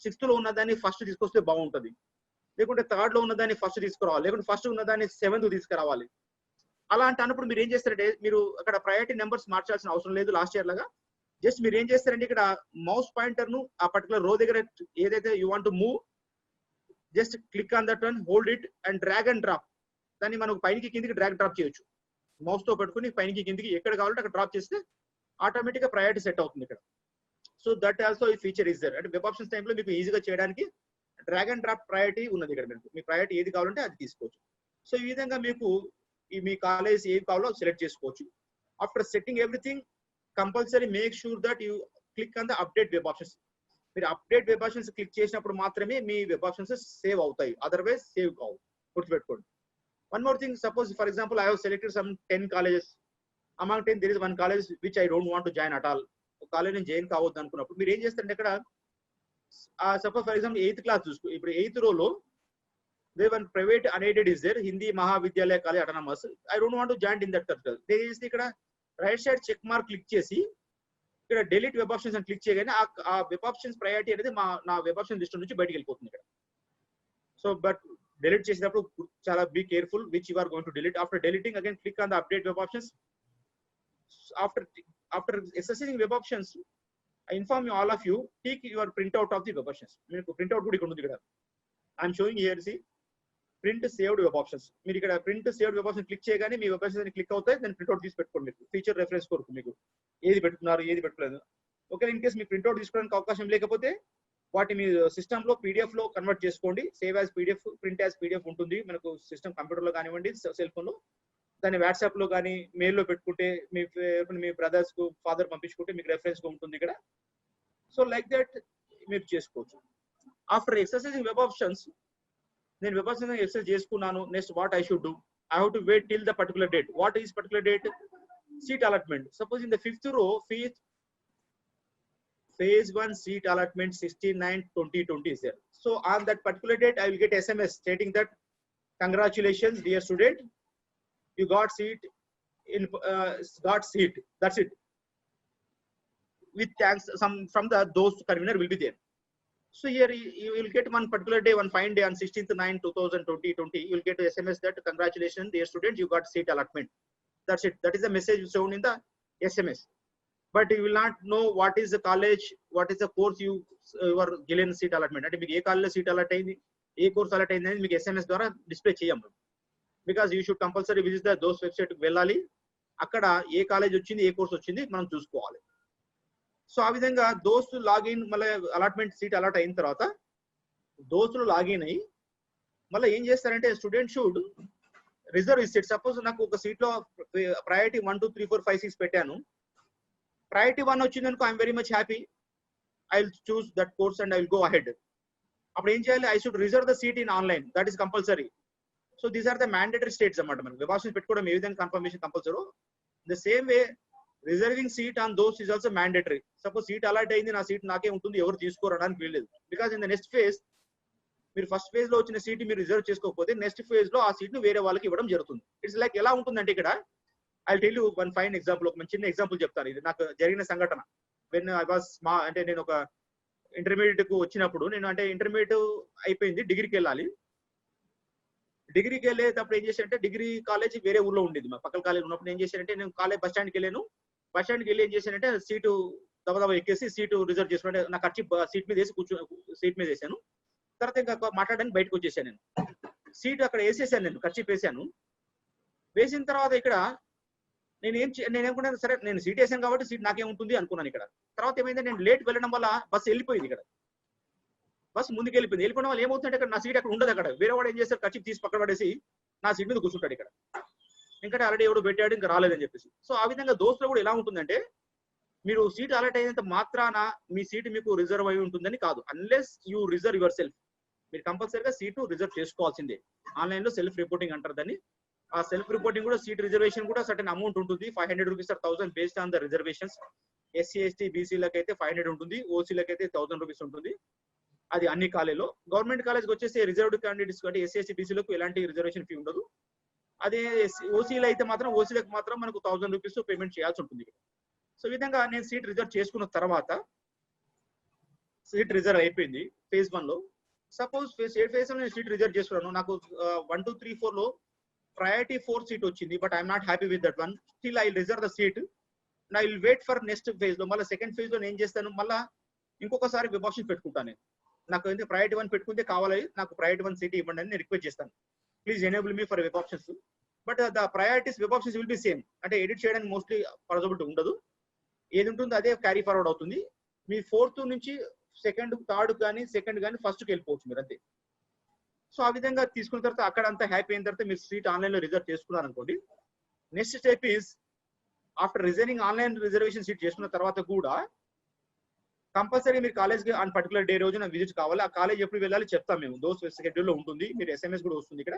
6th లో ఉన్నదాన్ని ఫస్ట్ తీసుకొస్తే బాగుంటుంది, లేకుంటే 3rd లో ఉన్నదాన్ని ఫస్ట్ తీసుకురావాలి, లేకుంటే ఫస్ట్ ఉన్నదాన్ని 7th తీసుకురావాలి. అలా అంటే అన్నప్పుడు మీరు ఏం చేస్తారంటే, మీరు అక్కడ ప్రయారిటీ నెంబర్స్ మార్చాల్సిన అవసరం లేదు. లాస్ట్ ఇయర్ లాగా జస్ట్ మీరు ఏం చేస్తారంటే ఇక్కడ మౌస్ పాయింటర్ ను ఆ పర్టికులర్ రో దగ్గర ఏదైతే you want to move, just click on that one, hold it and drag and drop. దాన్ని మనకు పైకి కిందికి డ్రాగ్ డ్రాప్ చేయొచ్చు. మౌస్ తో పట్టుకుని పైకి కిందికి ఎక్కడ కావాలంటే అక్కడ డ్రాప్ చేస్తే ఆటోమేటిక్ గా ప్రయారిటీ సెట్ అవుతుంది ఇక్కడ. సో దట్ ఆల్సో ఈ ఫీచర్ ఇస్ దేర్. అంటే వెబ్ ఆప్షన్స్ టైంలో మీకు ఈజీగా చేయడానికి డ్రాగ్ అండ్ డ్రాప్ ప్రయారిటీ ఉన్నది ఇక్కడ. మీ ప్రయారిటీ ఏది కావాలంటే అది తీసుకోవచ్చు. సో ఈ విధంగా మీకు మీ కాలేజ్ ఏది కావాలో సెలెక్ట్ చేసుకోవచ్చు. After setting everything, compulsory make sure that you click on the update web options. మీరు అప్డేట్ వెబ్ ఆప్షన్స్ క్లిక్ చేసినప్పుడు మాత్రమే మీ వెబ్ ఆప్షన్స్ సేవ్ అవుతాయి, అదర్వైజ్ సేవ్ కావు. గుర్తుపెట్టుకోండి. One more thing, suppose for example I have selected some 10 colleges. Among 10 there is one college which I don't want to join at all. College నేను join కావద్దు అనుకున్నప్పుడు మీరు ఏం చేస్తారంటే ఇక్కడ suppose for example 8th class చూసుకో. ఇప్పుడు 8th రోలో there one private unaided is there, Hindi Mahavidyalaya College Autonomous. I don't want to join in that circle. There is ఇక్కడ right side check mark click చేసి ఇక్కడ delete web options అని click చేయగానే ఆ web options priority అనేది నా web option list నుంచి బయటికి వెళ్ళిపోతుంది ఇక్కడ. సో బట్ delete చేసేటప్పుడు చాలా be careful which you are going to delete. After deleting, again click on the update web options. After accessing web options, I inform you all of you, take your printout of the web options. మీకు printout కూడా ఇక్కడ ఉంది ఇక్కడ. I am showing here, see, print saved web options. మీరు ఇక్కడ print saved web options click చేయగానే మీ web options click అవుతాయి. దాన్ని ప్రింట్అవుట్ తీసి పెట్టుకోండి. మీకు ఫీచర్ రెఫరెన్స్ కొరకు మీకు ఏది పెట్టుకున్నారు ఏది పెట్టుకోలేదు. ఓకే, ఇన్ కేస్ మీకు ప్రింట్అవుట్ తీసుకోవడానికి అవకాశం లేకపోతే వాటి మీ సిస్టమ్ లో పీడిఎఫ్ లో కన్వర్ట్ చేసుకోండి. Save as PDF, print as PDF ఉంటుంది మనకు సిస్టమ్ కంప్యూటర్ లో కానివ్వండి, సెల్ ఫోన్ లో. దాన్ని వాట్సాప్ లో కానీ మెయిల్ లో పెట్టుకుంటే మీ బ్రదర్స్ కు ఫాదర్ పంపించుకుంటే మీకు రెఫరెన్స్ ఉంటుంది ఇక్కడ. సో లైక్ దట్ మీరు చేసుకోవచ్చు. ఆఫ్టర్ ఎక్సర్సైజింగ్ వెబ్ ఆప్షన్స్, నేను వెబ్ ఆప్షన్స్ ఎక్సర్సైజ్ చేసుకున్నాను. Next what I should do? I have to wait till the particular date. What is particular date? Seat allotment. Suppose in the 5th row, phase 1 seat allotment 16/9/2020 is there. So on that particular date, I will get SMS stating that congratulations dear student, you got seat in got seat. That's it. With thanks, some from the those convener will be there. So here you will get one particular day, one fine day on 16/9/2020. You will get a SMS that congratulations dear student, you got seat allotment. That's it. That is the message shown in the SMS. But you will not know what is the college, what is the course you are given seat allotment. అంటే మీకు ఏ కాలేజ్లో seat allot అయింది, ఏ course allot అయింది అనేది మీకు SMS ద్వారా display చేయము. Because you should compulsory visit the those వెబ్సైట్కి వెళ్ళాలి. అక్కడ ఏ కాలేజ్ వచ్చింది, ఏ కోర్స్ వచ్చింది మనం చూసుకోవాలి. సో ఆ విధంగా దోస్తు లాగిన్, మళ్ళీ అలాట్మెంట్ సీట్ అలాట్ అయిన తర్వాత దోస్తులు లాగిన్ అయ్యి మళ్ళీ ఏం చేస్తారంటే student should reserve seat. Suppose నాకు ఒక సీట్లో ప్రయారిటీ 1 2 3 4 5 6 పెట్టాను. ప్రయారిటీ 1 వచ్చింది అనుకో, I'm very much happy, I will choose that course and I will go ahead. అప్పుడు ఏం చేయాలి? I should reserve the seat in online. That is compulsory. So these are the mandatory states అన్నమాట. మనకి web options పెట్టుకోవడం ఏ విధంగా confirmation compulsory, the same way reserving seat on those is also mandatory. Suppose seat allot అయింది, నా seat నాకే ఉంటుంది, ఎవరు తీసుకోవడానికి వీల్లేదు. Because in the next phase, మీరు ఫస్ట్ ఫేజ్ లో వచ్చిన సీట్ మీరు రిజర్వ్ చేసుకోకపోతే నెక్స్ట్ ఫేజ్ లో ఆ సీట్ ను వేరే వాళ్ళకి ఇవ్వడం జరుగుతుంది. ఇట్స్ లైక్ ఎలా ఉంటుందంటే ఇక్కడ I tell you one fine example. ఒక చిన్న ఎగ్జాంపుల్ చెప్తాను. ఇది నాకు జరిగిన సంఘటన. వెన్ ఐ వాస్ అంటే నేను ఒక ఇంటర్మీడియట్ కు వచ్చినప్పుడు, నేను అంటే ఇంటర్మీడియట్ అయిపోయింది, డిగ్రీకి వెళ్ళాలి. డిగ్రీకి వెళ్ళేటప్పుడు ఏం చేశానంటే, డిగ్రీ కాలేజ్ వేరే ఊర్లో ఉండేది, మా పక్కన కాలేజ్ ఉన్నప్పుడు ఏం చేశానంటే, నేను కాలేజ్ బస్ స్టాండ్కి వెళ్ళాను. బస్ స్టాండ్కి వెళ్ళి ఏం చేశానంటే సీటు దబదబా ఎక్కేసి సీటు రిజర్వ్ చేసుకుంటే నా ఖర్చు సీట్ మీద వేసి సీట్ మీద వేసాను. తర్వాత ఇంకా మాట్లాడడానికి బయటకు వచ్చేసాను. నేను సీట్ అక్కడ వేసేసాను, నేను ఖర్చు వేసాను. వేసిన తర్వాత ఇక్కడ నేనేమనుకున్నాను, సరే నేను సీట్ వేసాను కాబట్టి సీట్ నాకే ఉంటుంది అనుకున్నాను. ఇక్కడ తర్వాత ఏమైంది, నేను లేట్ వెళ్ళడం వల్ల బస్సు వెళ్ళిపోయింది. ఇక్కడ బస్సు ముందుకు వెళ్ళిపోయింది. వెళ్ళిపోవడం వల్ల ఏమవుతుందంటే ఇక్కడ నా సీట్ అక్కడ ఉండదు. అక్కడ వేరే వాడు ఏం చేస్తారు, ఖర్చు తీసి పక్కన పడేసి నా సీట్ మీద కూర్చుంటాడు. ఇక్కడ ఇంకా ఆల్రెడీ ఎవడు పెట్టాడు, ఇంకా రాలేదని చెప్పేసి. సో ఆ విధంగా దోస్తులు కూడా ఎలా ఉంటుందంటే, మీరు సీట్ అలాట్ అయినంత మాత్రాన మీ సీట్ మీకు రిజర్వ్ అయి ఉంటుందని కాదు. Unless you reserve your self. మీరు కంపల్సరీగా సీటు రిజర్వ్ చేసుకోవాల్సిందే. ఆన్లైన్ లో సెల్ఫ్ రిపోర్టింగ్ అంటారు దాన్ని. ఆ సెల్ఫ్ రిపోర్టింగ్ కూడా, సీట్ రిజర్వేషన్ కూడా సర్టెన్ అమౌంట్ ఉంటుంది. 500 rupees or 1000 based on the reservations. SC ST బీసీలకు అయితే 500 ఉంటుంది, ఓసీలకు అయితే 1000 రూపీస్ ఉంటుంది. అది అన్ని కాలేజీలో. గవర్నమెంట్ కాలేజ్కి వచ్చేసి రిజర్వ్డ్ క్యాండిడేట్స్ అంటే ఎస్సీ ఎస్టీ బీసీలకు ఎలాంటి రిజర్వేషన్ ఫీ ఉండదు. అదే ఓసీలో అయితే మాత్రం ఓసీలకు మాత్రం మనకు 1000 రూపీస్ పేమెంట్ చేయాల్సి ఉంటుంది. సో ఈ విధంగా నేను సీట్ రిజర్వ్ చేసుకున్న తర్వాత, సీట్ రిజర్వ్ అయిపోయింది ఫేజ్ 1 లో. సపోజ్ ఫేజ్ లో నేను సీట్ రిజర్వ్ చేసుకున్నాను. నాకు 1 2 3 4 లో ప్రయారిటీ 4 సీట్ వచ్చింది. But I'm not happy with that one. Still I reserve the seat. నా will wait for next phase లో, మళ్ళీ సెకండ్ ఫేజ్ లో నేను ఏం చేస్తాను, మళ్ళీ ఇంకొకసారి వెబ్ ఆప్షన్ పెట్టుకుంటాను నేను. నాకు ఎందుకు ప్రయారిటీ 1 పెట్టుకుంటే కావాలి, నాకు ప్రయారిటీ 1 సీట్ ఇవ్వండి అని నేను రిక్వెస్ట్ చేస్తాను. Please enable me for web options. But the priorities web options will be same. అంటే ఎడిట్ చేయడానికి మోస్ట్లీ పాసిబిలిటీ ఉండదు. ఏది ఉంటుందో అదే క్యారీ ఫార్వర్డ్ అవుతుంది. మీ 4th నుంచి 2nd 3rd కానీ 2nd కానీ 1st కి వెళ్ళిపోవచ్చు మీరు అంతే. సో ఆ విధంగా తీసుకున్న తర్వాత అక్కడ అంతా హ్యాపీ అయిన తర్వాత మీరు సీట్ ఆన్లైన్ లో రిజర్వ్ చేసుకున్నారు అనుకోండి. Next step is after reserving online reservation seat చేసుకున్న తర్వాత కూడా కంపల్సరీ మీరు కాలేజ్కి ఆన్ పర్టికులర్ డే రోజున విజిట్ కావాలి. ఆ కాలేజ్ ఎప్పుడు వెళ్ళాలి చెప్తాం మేము, దోస్ షెడ్యూల్ లో ఉంటుంది. మీరు SMS కూడా వస్తుంది ఇక్కడ.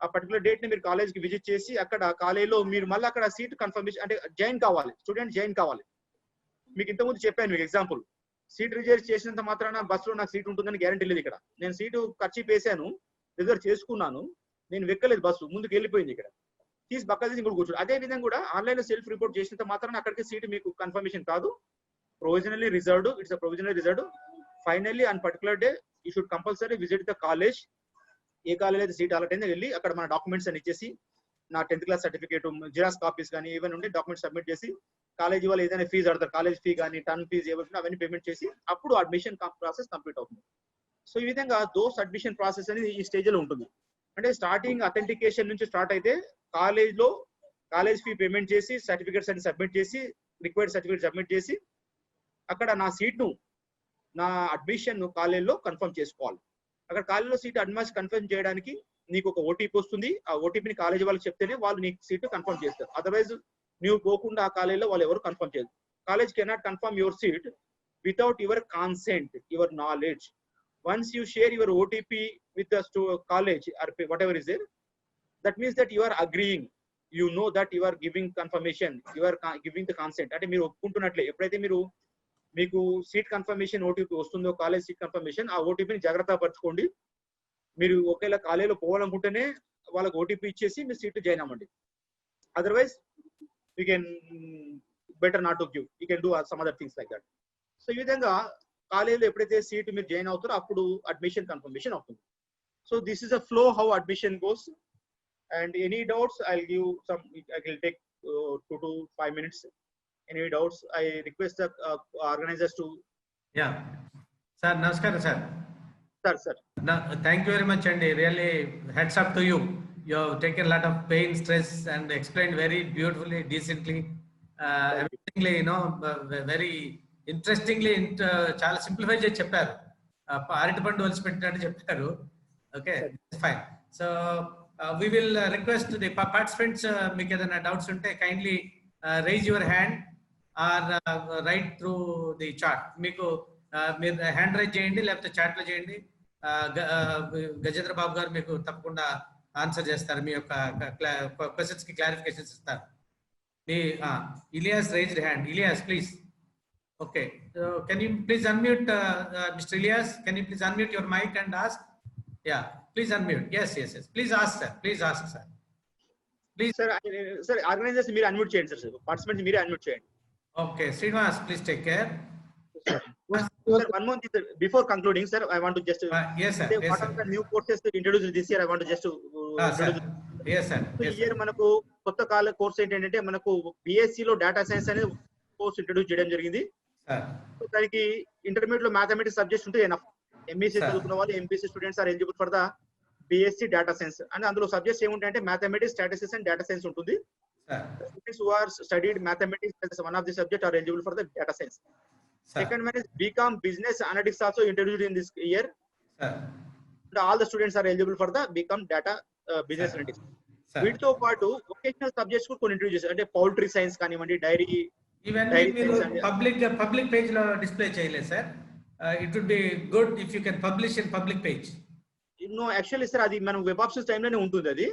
ఆ పర్టికులర్ డేట్ ని మీరు కాలేజ్ కి విజిట్ చేసి అక్కడ కాలేజ్ లో మీరు మళ్ళీ అక్కడ సీట్ కన్ఫర్మేషన్ అంటే జాయిన్ కావాలి, స్టూడెంట్ జాయిన్ కావాలి. మీకు ఇంతకుముందు చెప్పాను మీకు ఎగ్జాంపుల్, సీట్ రిజర్వ్ చేసినంత మాత్రాన బస్సులో నాకు సీట్ ఉంటుందని గ్యారంటీ లేదు. ఇక్కడ నేను సీటు ఖర్చు వేసాను, రిజర్వ్ చేసుకున్నాను, నేను వెక్కలేదు, బస్సు ముందుకు వెళ్ళిపోయింది. ఇక్కడ తీసి పక్క తీసి ఇంకోటి కూర్చోడు. అదే విధంగా కూడా ఆన్లైన్ లో సెల్ఫ్ రిపోర్ట్ చేసినంత మాత్రాన అక్కడికి సీట్ మీకు కన్ఫర్మేషన్ కాదు. provisionally reserved, it's a provisionally reserved. Finally on particular day you should compulsory visit the college. A college అయితే సీట్ అలాట్ అయిందో వెళ్ళి అక్కడ మన డాక్యుమెంట్స్ అని ఇచ్చేసి, నా 10th class certificate, xerox copies కానీ ఏమైనా ఉంటే డాక్యుమెంట్స్ సబ్మిట్ చేసి, కాలేజీ వాళ్ళు ఏదైనా ఫీజు అడతారు, కాలేజ్ ఫీ కానీ టర్మ్ ఫీజు ఏమైనా అవన్నీ పేమెంట్ చేసి అప్పుడు అడ్మిషన్ ప్రాసెస్ కంప్లీట్ అవుతుంది. సో ఈ విధంగా దోస్ అడ్మిషన్ ప్రాసెస్ అనేది ఈ స్టేజ్ లో ఉంటుంది. అంటే స్టార్టింగ్ అథెంటికేషన్ నుంచి స్టార్ట్ అయితే కాలేజ్ లో కాలేజ్ ఫీ పేమెంట్ చేసి, సర్టిఫికేట్స్ అన్ని సబ్మిట్ చేసి, రిక్వైర్డ్ సర్టిఫికేట్ సబ్మిట్ చేసి అక్కడ నా సీట్ను, నా అడ్మిషన్ కాలేజ్లో కన్ఫర్మ్ చేసుకోవాలి. అక్కడ కాలేజ్లో సీట్ అడ్మిషన్ కన్ఫర్మ్ చేయడానికి నీకు ఒక ఓటీపీ వస్తుంది. ఆ ఓటీపీని కాలేజ్ వాళ్ళకి చెప్తేనే వాళ్ళు నీకు సీట్ కన్ఫర్మ్ చేస్తారు. అదర్వైజ్ నువ్వు పోకుండా ఆ కాలేజ్లో వాళ్ళు ఎవరు కన్ఫర్మ్ చేయరు. College cannot confirm your seat without your consent, your knowledge. Once you share your OTP with the college or whatever is there, that means that you are agreeing, you know that you are giving confirmation, you are giving the consent. అంటే మీరు ఒప్పుకుంటున్నట్లే. ఎప్పుడైతే మీకు seat confirmation OTP వస్తుందో, college seat confirmation, ఆ ఓటీపీని జాగ్రత్త పరచుకోండి. మీరు ఒకేలా కాలేజీలో పోవాలనుకుంటేనే వాళ్ళకి ఓటీపీ ఇచ్చేసి మీరు సీట్ జాయిన్ అవ్వండి. Otherwise you can better not to give, you can do some other things like that. So ఈ విధంగా కాలేజీలో ఎప్పుడైతే సీట్ మీరు జాయిన్ అవుతారో అప్పుడు అడ్మిషన్ కన్ఫర్మేషన్ అవుతుంది. So this is a flow how admission goes. And any doubts I will give some, I will take 2 to 5 minutes. Any doubts? I request the organizers to. Yeah, sir. Namaskar, sir. Sir. No, thank you very much, and really hats up to you. You have taken a lot of pain, stress, and explained very beautifully, decently, amazingly. You know, very interestingly. చాలా simplify చేసి చెప్పారు. అరటి పండు వలసి పెట్టినట్టు చెప్పారు. Okay, fine. So we will request the participants. మీకు ఏదైనా డౌట్స్ ఉంటే kindly raise your hand or write through the chat. మీకు మీరు హ్యాండ్ రైజ్ చేయండి, లేకపోతే చాట్ లో చేయండి. గజేంద్ర బాబు గారు మీకు తప్పకుండా ఆన్సర్ చేస్తారు, మీ యొక్క క్వశ్చన్స్ కి క్లారిఫికేషన్స్ ఇస్తారు. మీ Ilyas raised hand. Ilyas please. Okay, can you please unmute mister Ilyas? Can you please unmute your mic and ask? Yeah, please unmute. yes please ask sir. Please ask sir. Please sir organisers మీరు unmute చేయండి sir. Participants మీరే unmute చేయండి. Okay, Srinivas, please take care. Sir, one more thing, sir. Before concluding, sir, I want to just yes, sir. say Yes, what sir. are the new courses introduced this year. I want to just introduce. Yes, sir. So ఈ year మనకు కొత్త కాల course ఏంటంటే మనకు BSc లో data science అనే course introduce చేయడం జరిగింది. సో దానికి ఇంటర్మీడియట్ లో మ్యాథమెటిక్స్ సబ్జెక్ట్స్ ఉంటాయి. MSc చదువుకున్న వాళ్ళు, MPC students are eligible for the BSc data science. And అందులో సబ్జెక్ట్స్ ఏముంటాయంటే mathematics, statistics and data science ఉంటుంది. Students who are studied mathematics as one of the subject are eligible for the data science. Second one is BCom business analytics also introduced in this year. And all the students are eligible for the BCom data business analytics. వీటితో పాటు vocational subjects కూడా కొన్ని introduce చేశారు. అంటే poultry science కానివ్వండి, dairy. ఇవన్నీ మీరు public page లో డిస్ప్లే చేయలేదు sir. It would be good if you can publish in public page. No, actually sir అది మనం వెబ్ ఆప్షన్స్ టైం లోనే ఉంటుంది అది.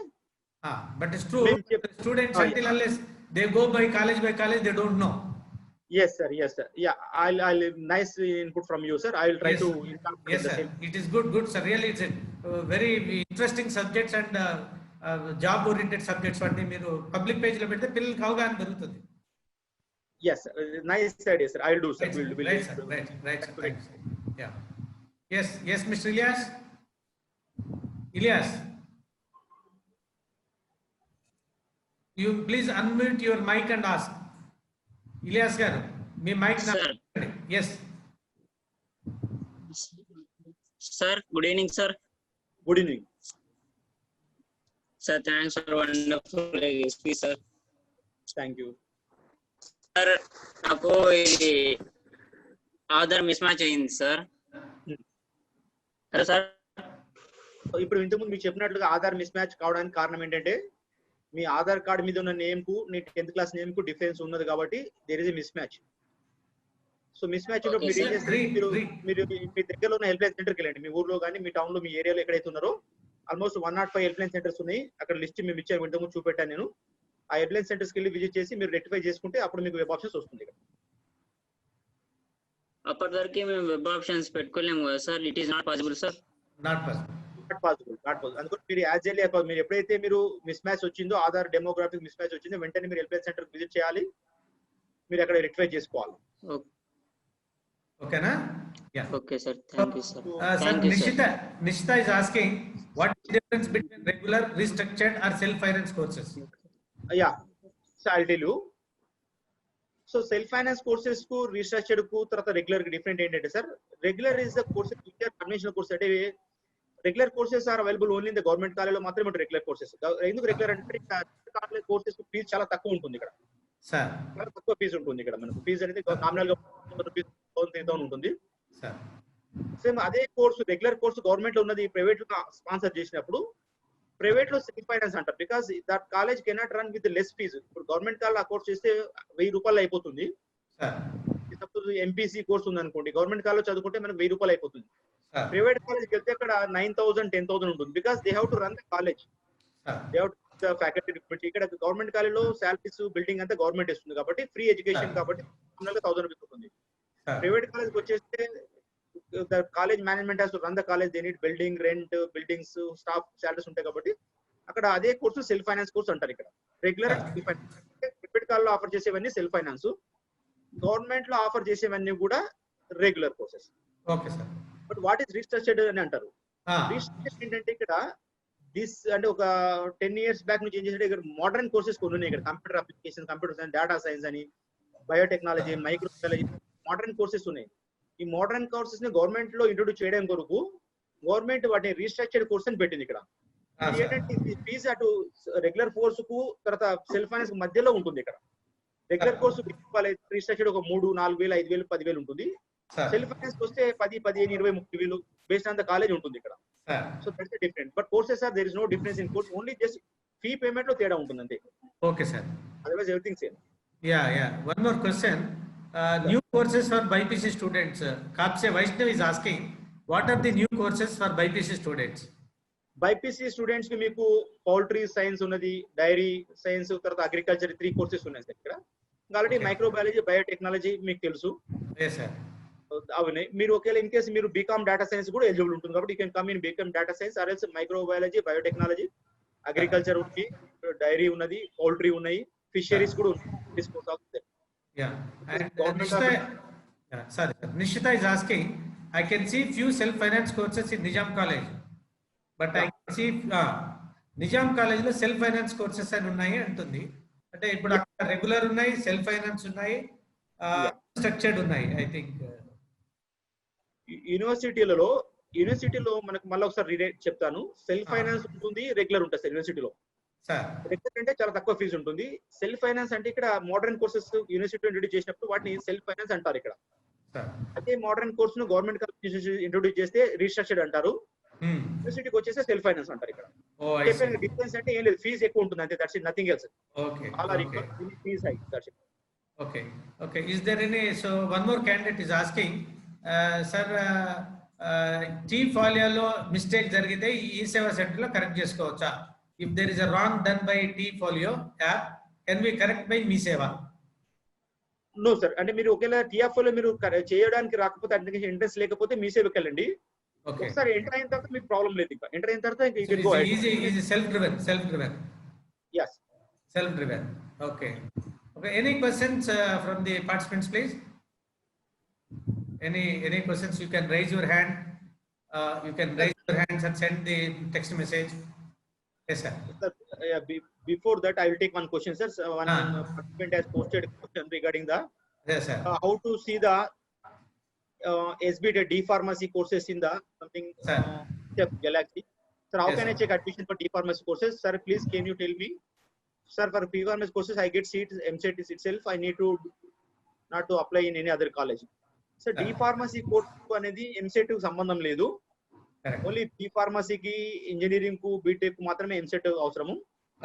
But it's true. Students until unless they go by college, they don't know. Yes, sir. Yeah, I'll nice input from you, sir. I will try to. Yes, sir. It is good, sir. Really, it's a very interesting subjects and job oriented subjects. What మీరు public page లో పెడితే పిల్లలకి అవగాహన పెరుగుతుంది. Yes, sir. Nice idea, sir. I will do, sir. Right, sir. Yeah. Yes, Mr. Ilyas. You please unmute your mic and ask. Ilyas garu మీ mic Sir. Yes Sir, good evening, sir. Good evening. Sir, thanks for wonderful speech, sir. Thank you. Sir, నాకు ఇది Aadhaar mismatch అయింది sir. Hello sir. ఇప్పుడు ఇంతకుముందు మీకు చెప్పినట్లుగా Aadhaar miss match కావడానికి కారణం ఏంటంటే మీ ఆధార్ కార్డు మీద ఉన్న నేమ్ కు నీ 10th క్లాస్ నేమ్ కు డిఫరెన్స్ ఉన్నది కాబట్టి there is a mismatch. So mismatch ఉన్నప్పుడు మీరు ఏం చేస్తారు, మీరు మీ దగ్గరలో ఉన్న హెల్ప్ లైన్ సెంటర్కి వెళ్ళండి. మీ ఊర్లో కానీ మీ టౌన్ లో మీ ఏరియాలో ఎక్కడైతే ఉన్నారో ఆల్మోస్ట్ 105 హెల్ప్ లైన్ సెంటర్స్ ఉన్నాయి. అక్కడ లిస్ట్ మేము ఇచ్చాము, ఇంతకుముందు చూపెట్టాను నేను. ఆ హెల్ప్ లైన్ సెంటర్స్కి వెళ్ళి విజిట్ చేసి మీరు రెక్టిఫై చేసుకుంటే అప్పుడు మీకు వెబ్ ఆప్షన్స్ వస్తుంది. అప్పటి వరకు మేము వెబ్ ఆప్షన్స్ పెట్టుకోలేము కదా sir. It is not possible sir. Not possible. అందుకని మీరు యాజ్ ఎర్లీ మీరు ఎప్పుడైతే మీరు మిస్ మ్యాచ్ వచ్చిందో, ఆధార్ డెమోగ్రాఫిక్ మిస్ మ్యాచ్ వచ్చిందో, వెంటనే మీరు హెల్ప్ లైన్ సెంటర్ విజిట్ చేయాలి. మీరు అక్కడ రెక్టిఫై చేసుకోవాలి. ఓకేనా? Okay sir, thank you sir. Sir, Nishita is asking what is the difference between regular, restructured or self-finance courses? Yeah, so I'll tell you. So self-finance courses కు restructured కు తర్వాత regular కి different ఏంటంటే sir, regular is the courses which are conventional courses. అంటే regular courses are available only in the government కాలేజీలో మాత్రమే ఉంటాయి regular courses. ఎందుకు రెగ్యులర్ అంటే కాలేజ్ కోర్సెస్ ఫీజు చాలా తక్కువ ఉంటుంది ఇక్కడ. సార్ చాలా తక్కువ ఫీజు ఉంటుంది ఇక్కడ. మనకు ఫీజు అనేది నామినల్ గా 1,000 ఉంటుంది. సేమ్ అదే కోర్సు రెగ్యులర్ కోర్సు గవర్నమెంట్ లో ఉన్నది ప్రైవేట్ లో స్పాన్సర్ చేసినప్పుడు ప్రైవేట్ లో సెల్ఫ్ ఫైనాన్స్ అంటారు. Because that college cannot run with less fee. ఇప్పుడు గవర్నమెంట్ కాలేజ్ ఆ కోర్స్ చేస్తే 1000 రూపాయలు అయిపోతుంది. సపోజ్ ఎంపీసీ కోర్స్ ఉంది అనుకోండి, గవర్నమెంట్ కాలేజ్ చదువుకుంటే మనకు 1000 రూపాయలు అయిపోతుంది. ప్రైవేట్ కాలేజ్కి వెళ్తే అక్కడ 9,000 10,000 ఉంటుంది. Because they have to run the college, they have to faculty. ఇక్కడ గవర్నమెంట్ కాలేజ్ లో సాలరీస్ బిల్డింగ్ అంతా గవర్నమెంట్ ఇస్తుంది కాబట్టి ఫ్రీ ఎడ్యుకేషన్ కాబట్టి 1000 రూపీస్ ఉంటుంది. ప్రైవేట్ కాలేజ్ వచ్చేస్తే the college management has to run the college, they need building rent, buildings, staff salaries ఉంటాయి కాబట్టి అక్కడ అదే కోర్సు సెల్ఫ్ ఫైనాన్స్ కోర్స్ అంటారు. ఇక్కడ రెగ్యులర్ ప్రైవేట్ కాలేజ్ లో ఆఫర్ చేసేవన్నీ సెల్ఫ్ ఫైనాన్స్, గవర్నమెంట్ లో ఆఫర్ చేసేవన్నీ కూడా regular courses. Okay sir. But what is restructured అని అంటారు. రీస్ట్రక్చర్డ్ ఏంటంటే ఇక్కడ అంటే ఒక 10 years బ్యాక్ నుంచి ఏం చేసే ఇక్కడ మోడర్న్ కోర్సెస్ కొన్ని ఉన్నాయి. ఇక్కడ computer application, computer science, data science అని, బయోటెక్నాలజీ, మైక్రోబయాలజీ, మోడర్న్ కోర్సెస్ ఉన్నాయి. ఈ మోడర్న్ కోర్సెస్ ని గవర్నమెంట్ లో ఇంట్రొడ్యూస్ చేయడం కొరకు గవర్నమెంట్ వాటిని రీస్ట్రక్చర్డ్ కోర్స్ అని పెట్టింది. ఇక్కడ ఏంటంటే ఫీజు అటు రెగ్యులర్ కోర్సు కు తర్వాత సెల్ఫ్ ఫైనాన్స్ మధ్యలో ఉంటుంది. ఇక్కడ రెగ్యులర్ కోర్సు రీస్ట్రక్చర్డ్ ఒక 3,000, 4,000, 5,000, 10,000 ఉంటుంది. సెల్ఫ్ ఫైనాన్స్ వస్తే 10, 15, 20, 30,000 బేస్డ్ ఆన్ ద కాలేజ్ ఉంటుంది ఇక్కడ. So that's different. But courses are there is no difference in course, only just fee payment లో తేడా ఉంటుంది అంతే. Okay sir. Otherwise everything same. Yeah. One more question. New courses for BPC students. Kapse Vaishnav is asking, what are the new courses for BPC students? BPC students కి మీకు poultry science ఉన్నది, dairy science, తర్వాత agriculture 3 courses ఉన్నాయి sir ఇక్కడ. Already microbiology, biotechnology మీకు తెలుసు. అవునే మీరు ఒకవేళ ఇన్ కేసు మీరు బీకామ్ డేటా సైన్స్ కూడా ఎలిజిబుల్ ఉంటుంది కాబట్టి you can come in BCom data science or else microbiology, biotechnology, agriculture ఉంది, డైరీ ఉన్నది, పౌల్ట్రీ ఉన్నాయి, ఫిషరీస్ కూడా ఉంది. Yeah. And Nishita is asking, I can see few self-finance courses in Nizam College, but I can see Nizam College లో self finance courses అని ఉన్నాయి అంటుంది. అంటే ఇప్పుడు అక్కడ రెగ్యులర్ ఉన్నాయి, సెల్ఫ్ ఫైనాన్స్ ఉన్నాయి, స్ట్రక్చర్డ్ ఉన్నాయి. ఐ థింక్ యూనివర్సిటీలో మనకు మళ్ళీ ఒకసారి రీడేట్ చెప్తాను. సెల్ఫ్ ఫైనాన్స్ ఉంటుంది, రెగ్యులర్ ఉంటుంది సార్ యూనివర్సిటీలో. రెగ్యులర్ అంటే చాలా తక్కువ ఫీజు ఉంటుంది. సెల్ఫ్ ఫైనాన్స్ అంటే ఇక్కడ మోడర్న్ కోర్సెస్ యూనివర్సిటీ ఇంట్రొడ్యూస్ చేసినప్పుడు వాటిని సెల్ఫ్ ఫైనాన్స్ అంటారు ఇక్కడ. అదే మోడర్న్ కోర్స్ ను గవర్నమెంట్ ఇంట్రొడ్యూస్ చేస్తే రీస్ట్రక్చర్డ్ అంటారు. యూనివర్సిటీకి వచ్చేస్తే సెల్ఫ్ ఫైనాన్స్ అంటారు ఇక్కడ. డిఫరెన్స్ అంటే ఏం లేదు, ఫీజు ఎక్కువ ఉంటుంది అంతే. That's it, nothing else. Fee high. That's it. Okay. Is there any? So one more candidate is asking, sir, T folio లో మిస్టేక్ జరిగితే ఈ సేవా సెంటర్ లో కరెక్ట్ చేసుకోవచ్చా? If there is a wrong done by T folio app, can we correct by Mee Seva? No sir. అంటే మీరు ఒకవేళ టీఆఫ్ లో మీరు చేయడానికి రాకపోతే, అంటే ఇంట్రెస్ట్ లేకపోతే మీ సేవకి వెళ్ళండి. ఒకసారి ఎంటర్ అయిన తర్వాత మీకు ప్రాబ్లం లేదు. ఇంకా ఎంటర్ అయిన తర్వాత easy self driven. yes, self driven. Okay. Any questions from the participants, please? Any questions? You can raise your hand. You can raise your hands and send the text message. Yes sir. before that, I will take one question, sir. So one Ah. participant has posted a question regarding the Yes, sir. how to see the SBT D pharmacy courses in the something Sir. Galaxy. Sir, how Yes, can I sir. check admission for D pharmacy courses? Sir, please can you tell me? Sir, for P pharmacy courses, I get seats MCET itself. I need to not to apply in any other college. Sir, D pharmacy course అనేది MCET కు సంబంధం లేదు. Correct. Only B ఫార్మసీకి engineering కు BTech మాత్రమే EAMCET అవసరము.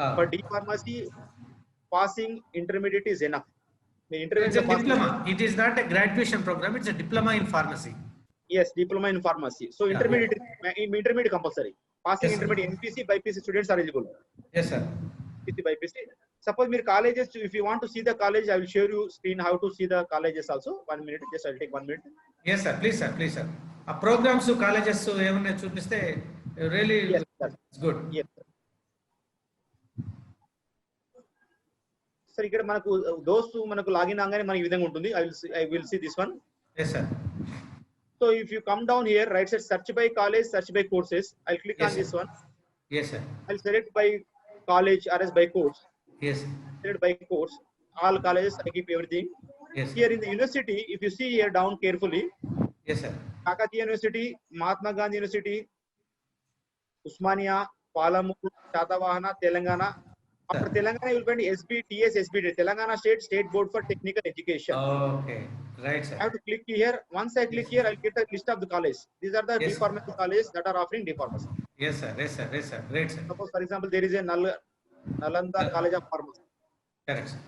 Ah. For D pharmacy passing intermediate is enough. మీరు It's a intermediate diploma. It is not a graduation program. It's a diploma in pharmacy. yes diploma in pharmacy. So intermediate compulsory. Passing Yes, sir. intermediate NPC BPC students are eligible. Yes, sir. NPC BPC. Suppose మీరు colleges, if you want to see the college, I will share you screen how to see the colleges also. 1 minute, just I'll take 1 minute. Yes, sir. Please, sir. Please, sir. A programs, colleges, ఏమన్నా చూపిస్తే really Yes, sir. it's good. Yes. Sir, ఇక్కడ మనకు దోస్తు మనకు login అవగానే మనకి ఈ విధంగా ఉంటుంది. I will see this one. Yes, sir. So if you come down here, right side, search by college, search by courses. I'll click Yes, on this sir. one. Yes, sir. I'll select by college or as by course. Yes. Select by course. All colleges, I keep everything. Yes. Here in the university, if you see here down carefully, Yes, sir. Kakatiya University, Mahatma Gandhi University, Usmania, Palamur, Chatavahana, Telangana. After Telangana, you will find SBTS, SBT, Telangana State Board for Technical Education. Okay. Right, sir. I have to click here. Once I click here, I'll get a list of the colleges. These are the Yes, D pharmacy colleges that are offering D pharmacy. Yes, sir. Yes, sir. Yes, sir. Great, sir. Suppose, for example, there is a Nalanda College of Pharmacy. Correct, sir.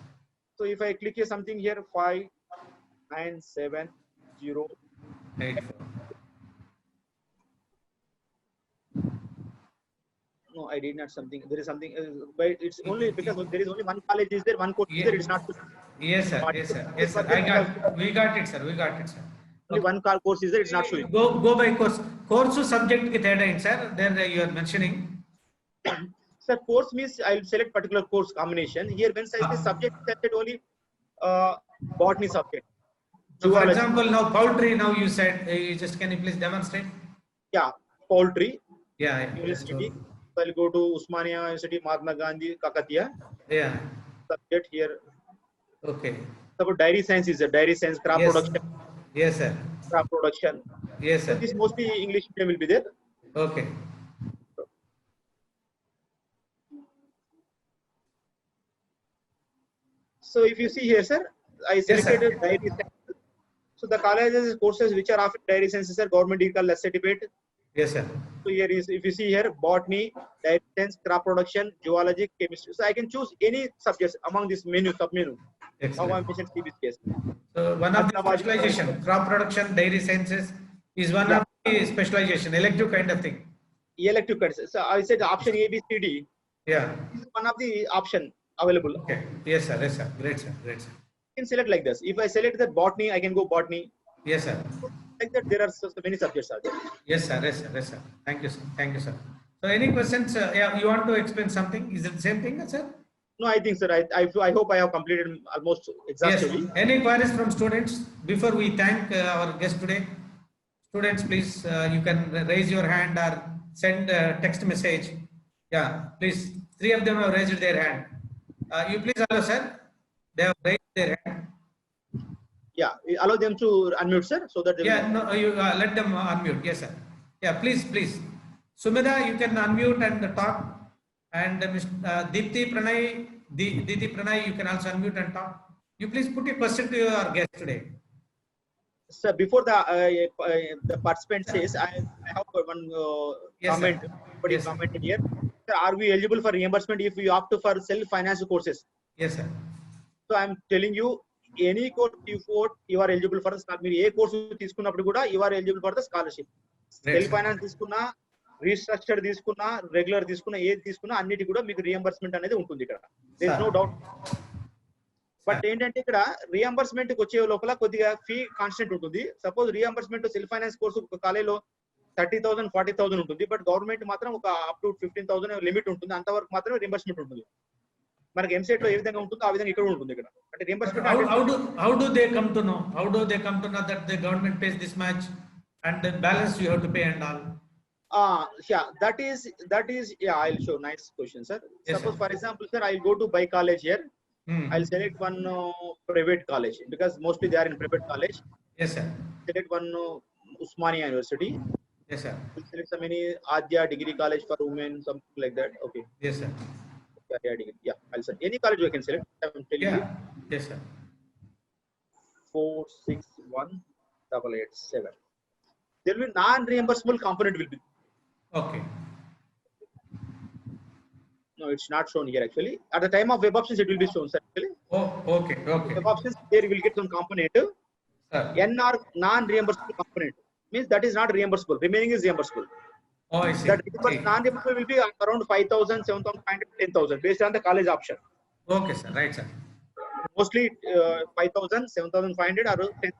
So if I click here something here, 5970. 84. No, I did not something. There is something, but it's only because there is only one college is there, one course is there. It's not Yes, sir. Yes, sir. Yes, sir. We got it, sir. We got it, sir. only one course is there. It's not showing. Go by course. Course subject ki teda in, sir. There you are mentioning. Sir, course means I will select particular course combination. Here, when I say subject, selected only botany subject. So for example, now poultry. Now you said, you just can you please demonstrate? Yeah, poultry Yeah. university. So I'll go to Usmania University, Mahatma Gandhi, Kakatiya. Yeah. Subject here. Okay. Suppose dairy science is a dairy science, crop Yes. production, Yes, sir. crop production. Yes, So sir. this mostly English medium will be there. Okay. So if you see here, sir, I selected dairy science. So the colleges courses which are offering dairy sciences are government equal certificate. Yes, sir. So here is, if you see here, botany, dairy science, crop production, zoology, chemistry. So I can choose any subjects among this menu, sub-menu. How I Excellent. mentioned previous case. So one of the specialization, crop production, dairy sciences is one of the specialization, elective kind of thing. Elective cuts. So I said option A, B, C, D. Yeah. This is one of the option available. Okay. Yes, sir. Yes, sir. Great, sir. Great, sir. You can select like this. If I select the botany, I can go botany. Yes, sir. Like that, there are so many subjects are there. Yes, sir. Yes, sir. Yes, sir. Thank you, sir. Thank you, sir. So any questions? Yeah, you want to explain something? Is it the same thing, sir? No, I think, sir, I hope I have completed almost Yes. exhaustively. Any queries from students? Before we thank our guest today, students, please, you can raise your hand or send a text message. Yeah, please. 3 of them have raised their hand. You please allow, sir. They have raised their hand. Yeah, allow them to unmute, sir, so that they Yeah, will. no, you let them unmute. Yes, sir. Yeah, please, please. Sumida, you can unmute and talk. And Deepthi Pranay, you can also unmute and talk. You please put a question to your guest today. Sir, before the participant says, I have one Yes, comment. sir. Somebody Yes, sir. commented here. Sir, are we eligible for reimbursement if we opt for self-financed courses? Yes, sir. So I'm telling you, any course you are eligible for the scholarship. మీరు ఏ course తీసుకున్నప్పుడు కూడా you are eligible for the scholarship. Great, self sir. Finance తీసుకున్నా, restructure తీసుకున్నా, regular తీసుకున్నా, ఏది తీసుకున్నా అన్నిటి కూడా మీకు రియంబర్స్మెంట్ అనేది ఉంటుంది ఇక్కడ. There is Sir. No doubt. But ఏంటంటే ఇక్కడ రియంబర్స్మెంట్ కి వచ్చే లోపల కొద్దిగా ఫీ కాన్స్టెంట్ ఉంటుంది. Suppose reimbursement self finance course ఒక కాలేజీలో 30,000 40,000 ఉంటుంది. బట్ గవర్నమెంట్ మాత్రం ఒక అప్ టు 15,000 లిమిట్ ఉంటుంది. అంతవరకు మాత్రమే రియంబర్స్మెంట్ ఉంటుంది. మనకి ఎంసెట్ లో ఏ విధంగా ఉంటుందో ఆ విధంగా ఇక్కడ ఉంటుంది ఇక్కడ. అంటే reimbursement How do they come to know? How do they come to know that the government pays this much and the balance you have to pay and all? Yeah, that is, yeah, I'll show. Nice question, sir. Yes, Suppose, sir. for example, sir, I'll go to buy college here. Hmm. I'll select one private college because mostly they are in private college. Yes, sir. Select one Usmania University. Yes, sir. We'll select some any Adya Degree College for women, something like that. Okay. Yes, sir. Yeah, degree. Yeah, I'll select any college you can select. I'm telling you. Yeah. Yes, sir. 4618887. There will be non-reimbursable component will be. Okay. No, it's not shown here actually. At the time of web options, it will be shown, sir. Actually, Oh, okay. Okay. web options there you will get some component. Sir. NR non-reimbursable component means that is not reimbursable. Remaining is reimbursable. Oh, I see. That See. non-reimbursable will be around 5,000, 7,500, 10,000 based on the college option. Okay, sir. Right, sir. Mostly 5,000, 7,500 or 10,000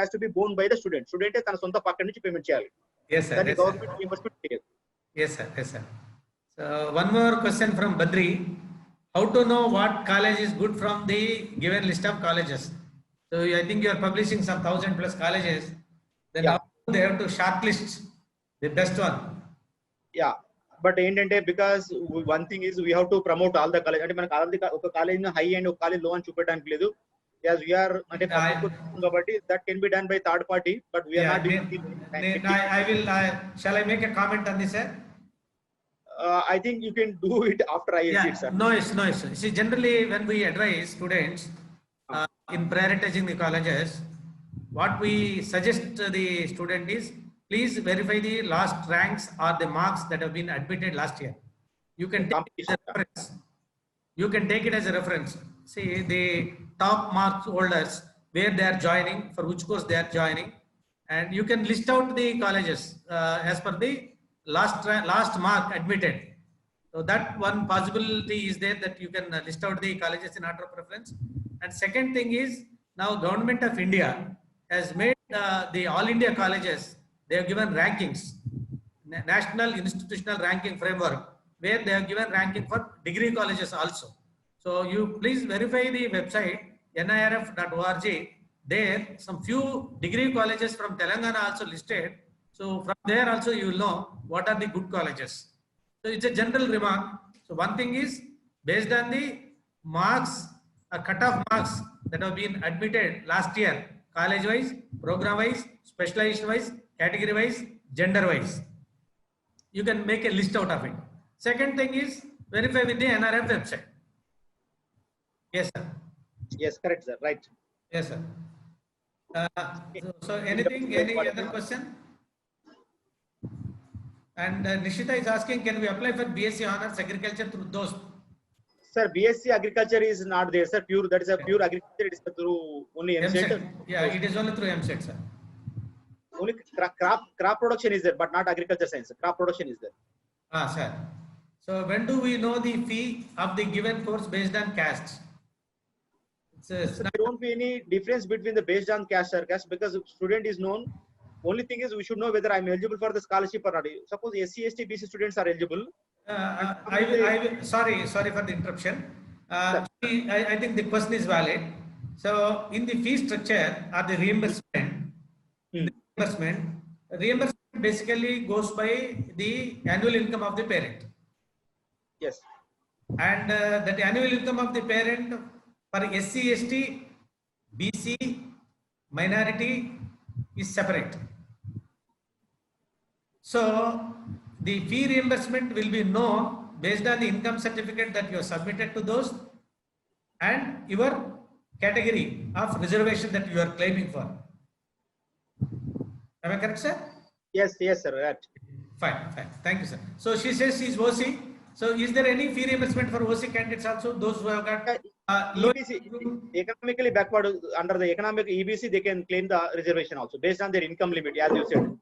has to be borne by the student. Student తన సొంత పక్క నుంచి payment చేయాలి. Yes, sir. దాన్ని Yes, sir. Government reimbursement చేయదు. Yes, sir. Yes, sir. So one more question from Badri. How to know what college is good from the given list of colleges? So I think you are publishing some 1,000+ colleges. Then Yeah. how they have to shortlist the best one? Yeah but ఏంటంటే because one thing is we have to promote all the college అంటే మనకు ఒక college high and ఒక college లో అని చూపెట్టడానికి లేదు. As we're అంటే కాబట్టి that can be done by third party but we're not doing. I will. Shall I make a comment on this, sir? I think you can do it after I Yeah. exit, sir. No, it's no issue. See, generally when we advise students in prioritizing the colleges, what we suggest to the student is please verify the last ranks or the marks that have been admitted last year. You can take it as a reference. You can take it as a reference. See the top marks holders, where they are joining, for which course they are joining, and you can list out the colleges as per the last mark admitted. So that one possibility is there that you can list out the colleges in order of preference. And second thing is now Government of India has made the all India colleges, they have given rankings, National Institutional Ranking Framework, where they have given ranking for degree colleges also. So you please verify the website nirf.org. There some few degree colleges from Telangana also listed. So from there also you will know what are the good colleges. So it's a general remark. So one thing is based on the marks, cut-off marks that have been admitted last year, college-wise, program-wise, specialization-wise, category-wise, gender-wise. You can make a list out of it. Second thing is verify with the NRF website. Yes, sir. Yes, correct, sir. Right. Yes, sir. So anything, any other question? And Nishita is asking, can we apply for BSc Honors Agriculture through those? Sir, BSc Agriculture is not there, sir. Pure, that is a pure agriculture. It is through only MSET. Yeah, it is only through MSET, sir. Only crop production is there, but not agriculture science. Crop production is there. Ah, sir. So when do we know the fee of the given course based on caste? So there won't be any difference between the based on caste or caste because student is known. Only thing is we should know whether I'm eligible for the scholarship or not. Suppose SC, ST, BC students are eligible. I will. Sorry for the interruption. I think the question is valid. So in the fee structure or the reimbursement, reimbursement basically goes by the annual income of the parent. Yes. And that annual income of the parent for SC, ST, BC, minority is separate. So the fee reimbursement will be known based on the income certificate that you have submitted to those and your category of reservation that you are claiming for. Am I correct, sir? Yes, sir. Right. Fine. Thank you, sir. So she says she is OC. So is there any fee reimbursement for OC candidates also? Those who have got low EBC, economically backward, under the economic EBC, they can claim the reservation also based on their income limit, as you said.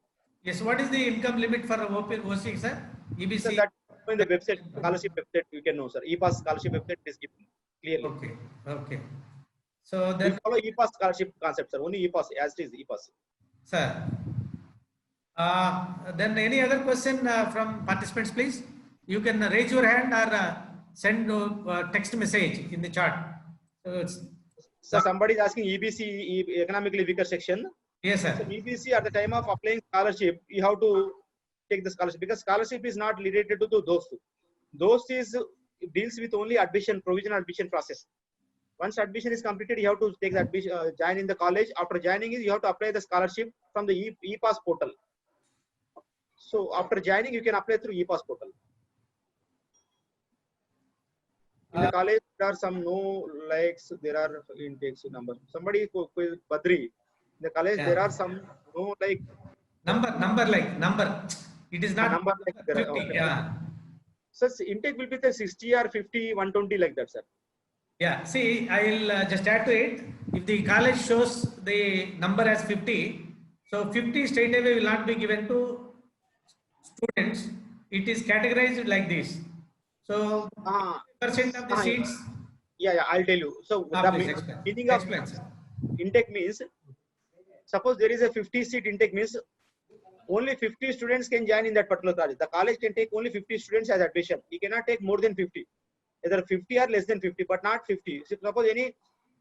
Yes, what is the income limit for OC, sir? EBC? So that in the website, scholarship website, you can know, sir. EPAS scholarship website is given clearly. Okay. So We then, follow EPAS scholarship concept, sir. Only EPAS, as it is EPAS. sir, then any other question from participants, please? You can raise your hand or send text message in the chat. So somebody is asking EBC, economically weaker section. Yes, sir. So EBC at the time of applying scholarship, you have to take the scholarship, because scholarship is not related to those two. Those deals with only admission, provisional admission process. Once admission is completed, you have to take the admission, join in the college. After joining you have to apply the scholarship from the ePass portal. So after joining, you can apply through ePass portal. In the college, there are some there are intakes number. Somebody Badri. In the college, there are some number. It is not number like there. 50. Okay. Yeah. So intake will be the 60 or 50, 120 like that, sir. Yeah. See, I'll just add to it. If the college shows the number as 50, so 50 straight away will not be given to students. It is categorized like this. So, percent of the seats. Yeah, I'll tell you. So the meaning of intake means, suppose there is a 50 seat intake means only 50 students can join in that particular college. The college can take only 50 students as admission. He cannot take more than 50. Either 50 or less than 50, but not 50. So suppose any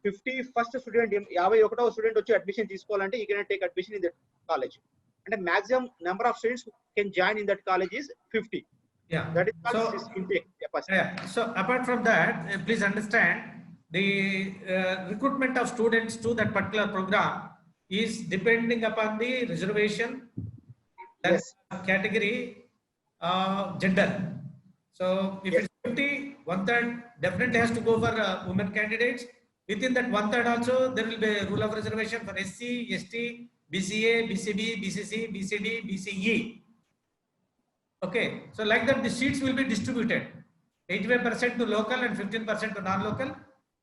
50 first student, 51వ student వచ్చి admission తీసుకోవాలంటే he cannot take admission in that college. And the maximum number of students who can join in that college is 50. Yeah. That is called intake capacity. Yeah. So apart from that, please understand the recruitment of students to that particular program is depending upon the reservation, that category, gender. So if it's 50, 1/3 definitely has to go for women candidates. Within that 1/3 also, there will be a rule of reservation for SC, ST, BCA, BCB, BCC, BCD, BCE. Okay, so like that the seats will be distributed, 85% to local and 15% to non-local,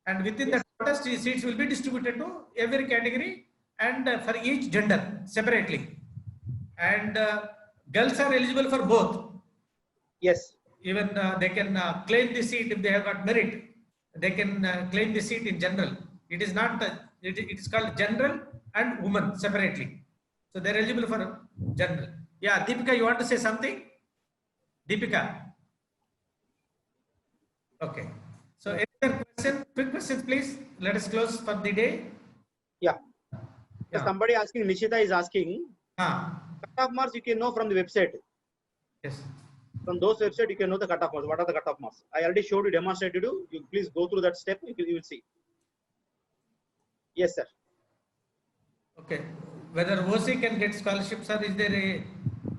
and within that quotas seats will be distributed to every category and for each gender separately. And girls are eligible for both. Yes. Even they can claim the seat if they have got merit. They can claim the seat in general. It is not, it is called general and women separately. So they're eligible for general. Yeah, Deepika, you want to say something? Deepika. Okay. So any other question? Quick questions, please. Let us close for the day. Yeah. So somebody asking, Nishita is asking, cut-off marks you can know from the website. Yes. From those websites, you can know the cut-off marks. What are the cut-off marks? I already showed you, demonstrated you. You please go through that step. You will see. Yes, sir. Okay. Whether OC can get scholarships, or is there a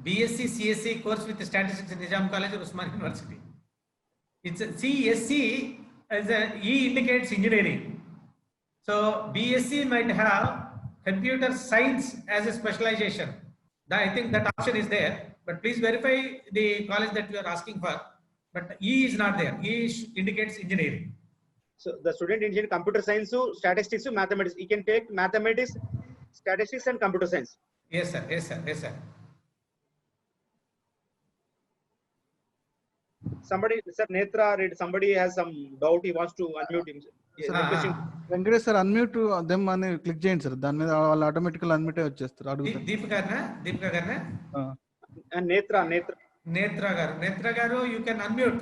BSc, CSc course with statistics in Nizam College or Usman University? It's a CSc as a E indicates engineering. So BSc might have computer science as a specialization. I think that option is there, but please verify the college that you are asking for. But E is not there. E indicates engineering. So the student in computer science, statistics, mathematics. He can take mathematics, statistics, and computer science. Yes, sir. Yes, sir. Yes, sir. Somebody, sir, Netra, somebody has some doubt. He wants to unmute himself. Venkatesh sir unmute them అని click చేయండి sir. దాని మీద వాళ్ళు ఆటోమేటికల్ unmute వచ్చేస్తారు. అడుగుతారు. దీపిక గారు నేత్ర గారు యూ కెన్ అన్మ్యూట్.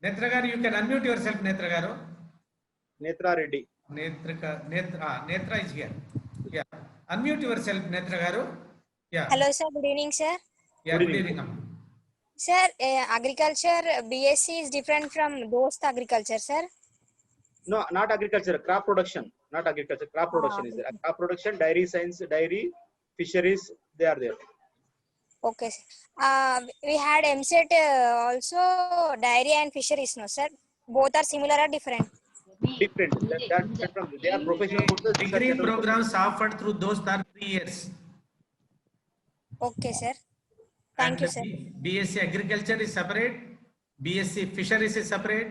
నేత్ర గారు you can unmute your self. నేత్ర గారు. నేత్రా రెడ్డి. నేత్ర is here. Yeah, unmute your self నేత్ర గారు. Yeah. Hello sir, good evening sir. Yeah, good evening. Sir, agriculture BSc is different from Dost agriculture, sir. No, not agriculture. Crop production, not agriculture. Crop production is there. Crop production, dairy science, dairy, fisheries, they are there. Okay, sir. We had MSET also dairy and fisheries, no sir? Both are similar or different? Different. That from they are professional courses. Degree programs offered through those are 3 years. Okay, sir. Thank you, sir. BSc agriculture is separate, BSc fisheries is separate,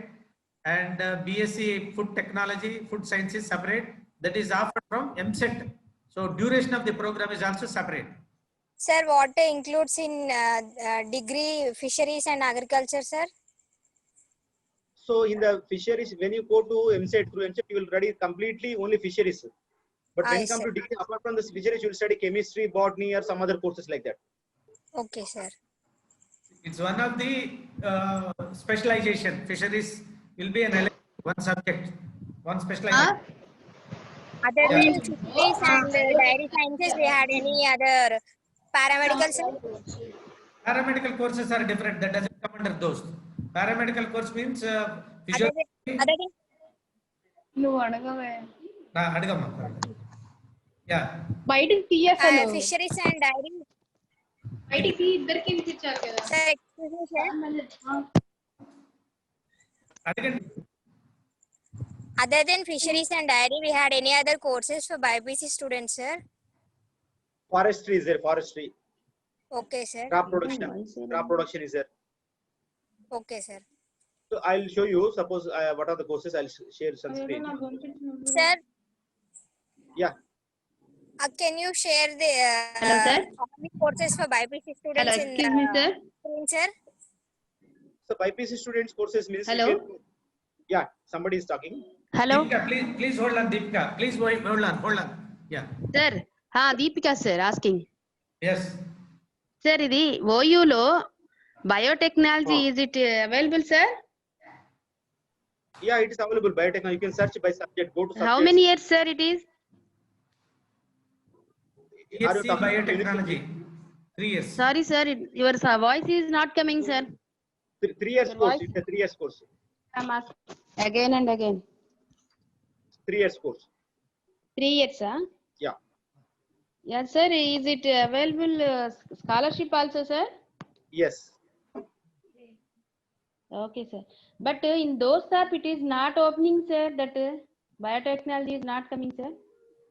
and BSc food technology, food science is separate. That is offered from MSET. So duration of the program is also separate. Sir, what includes in degree fisheries and agriculture, sir? So in the fisheries, when you go to MSET, through MSET, you will study completely only fisheries. But when you come to degree, apart from the fisheries, you will study chemistry, botany, or some other courses like that. Okay, sir. It's one of the specialization. Fisheries will be one subject, one specialization. Other than fisheries and dairy sciences, we had any other paramedical, sir? Paramedical courses are different. That doesn't come under those. Paramedical course means physiotherapy. Other than నువ్వు అడగవే అడగమ్మా. Yeah. బయటికి తీయసలు fisheries and dairy. బయటికి ఇద్దరికి ఇచ్చారు కదా Sir, excuse me, sir. అడగండి. Other than fisheries and dairy, we had any other courses for BPC students, sir? Forestry is there, forestry. Okay, sir. Crop production is there. Okay, sir. So I'll show you, suppose what are the courses, I'll share some screen. Sir, Yeah, can you share the Hello, sir. how many courses for BPC students Hello, in excuse me, sir. screen, sir? so BPC students courses means. Hello? Yeah, somebody is talking. Hello Deepika, please hold on, Deepika. Please hold on. Yeah. Sir Deepika sir asking Yes. Sir ఇది ఓయూలో biotechnology is it available sir Yeah, it is available biotechnology. You can search by subject, go to subject. How many years sir it is Are you BSc talking about biotechnology. 3 years. Sorry sir your voice is not coming sir 3 years Your course, voice? it's a 3 years course. Again and again 3 years course. 3 years Yeah. yes sir is it available scholarship also sir Yes. okay sir but in those app it is not opening sir that biotechnology is not coming sir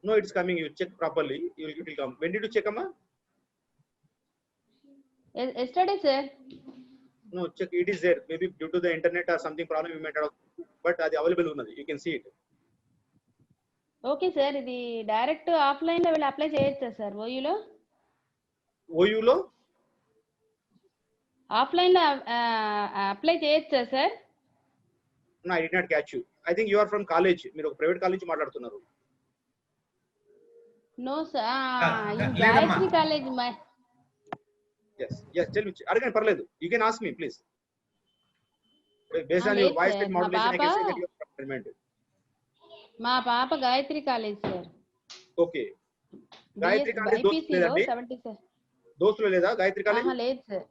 No, it's coming. You check properly. It will come. When did you check, Amma? yesterday sir No, check. It is there. Maybe due to the internet or something problem you might have. But అది available ఉన్నది. You can see it. Okay sir ఇది direct offline లో వీళ్ళు apply చేయొచ్చా sir ఓయూలో OU లో offline లో apply చేయొచ్చా sir No, I did not catch you. I think you are from college. మీరు ఒక ప్రైవేట్ కాలేజ్ మాట్లాడుతున్నారు. నో సార్ లేదమ్మా. Gayatri college Yes. Yes. Tell me. అడగండి పర్లేదు. You can ask me, please. Based on your లేదు voice sir. and మా modulation, I can say పాప- that you are from Parliament. మా పాప Gayatri College sir Okay. Gayatri College DOST బైపీసీలో లేదండి? 70 సార్ దోస్తులు లేదా గాయత్రి కాలేజ్? లేదు సార్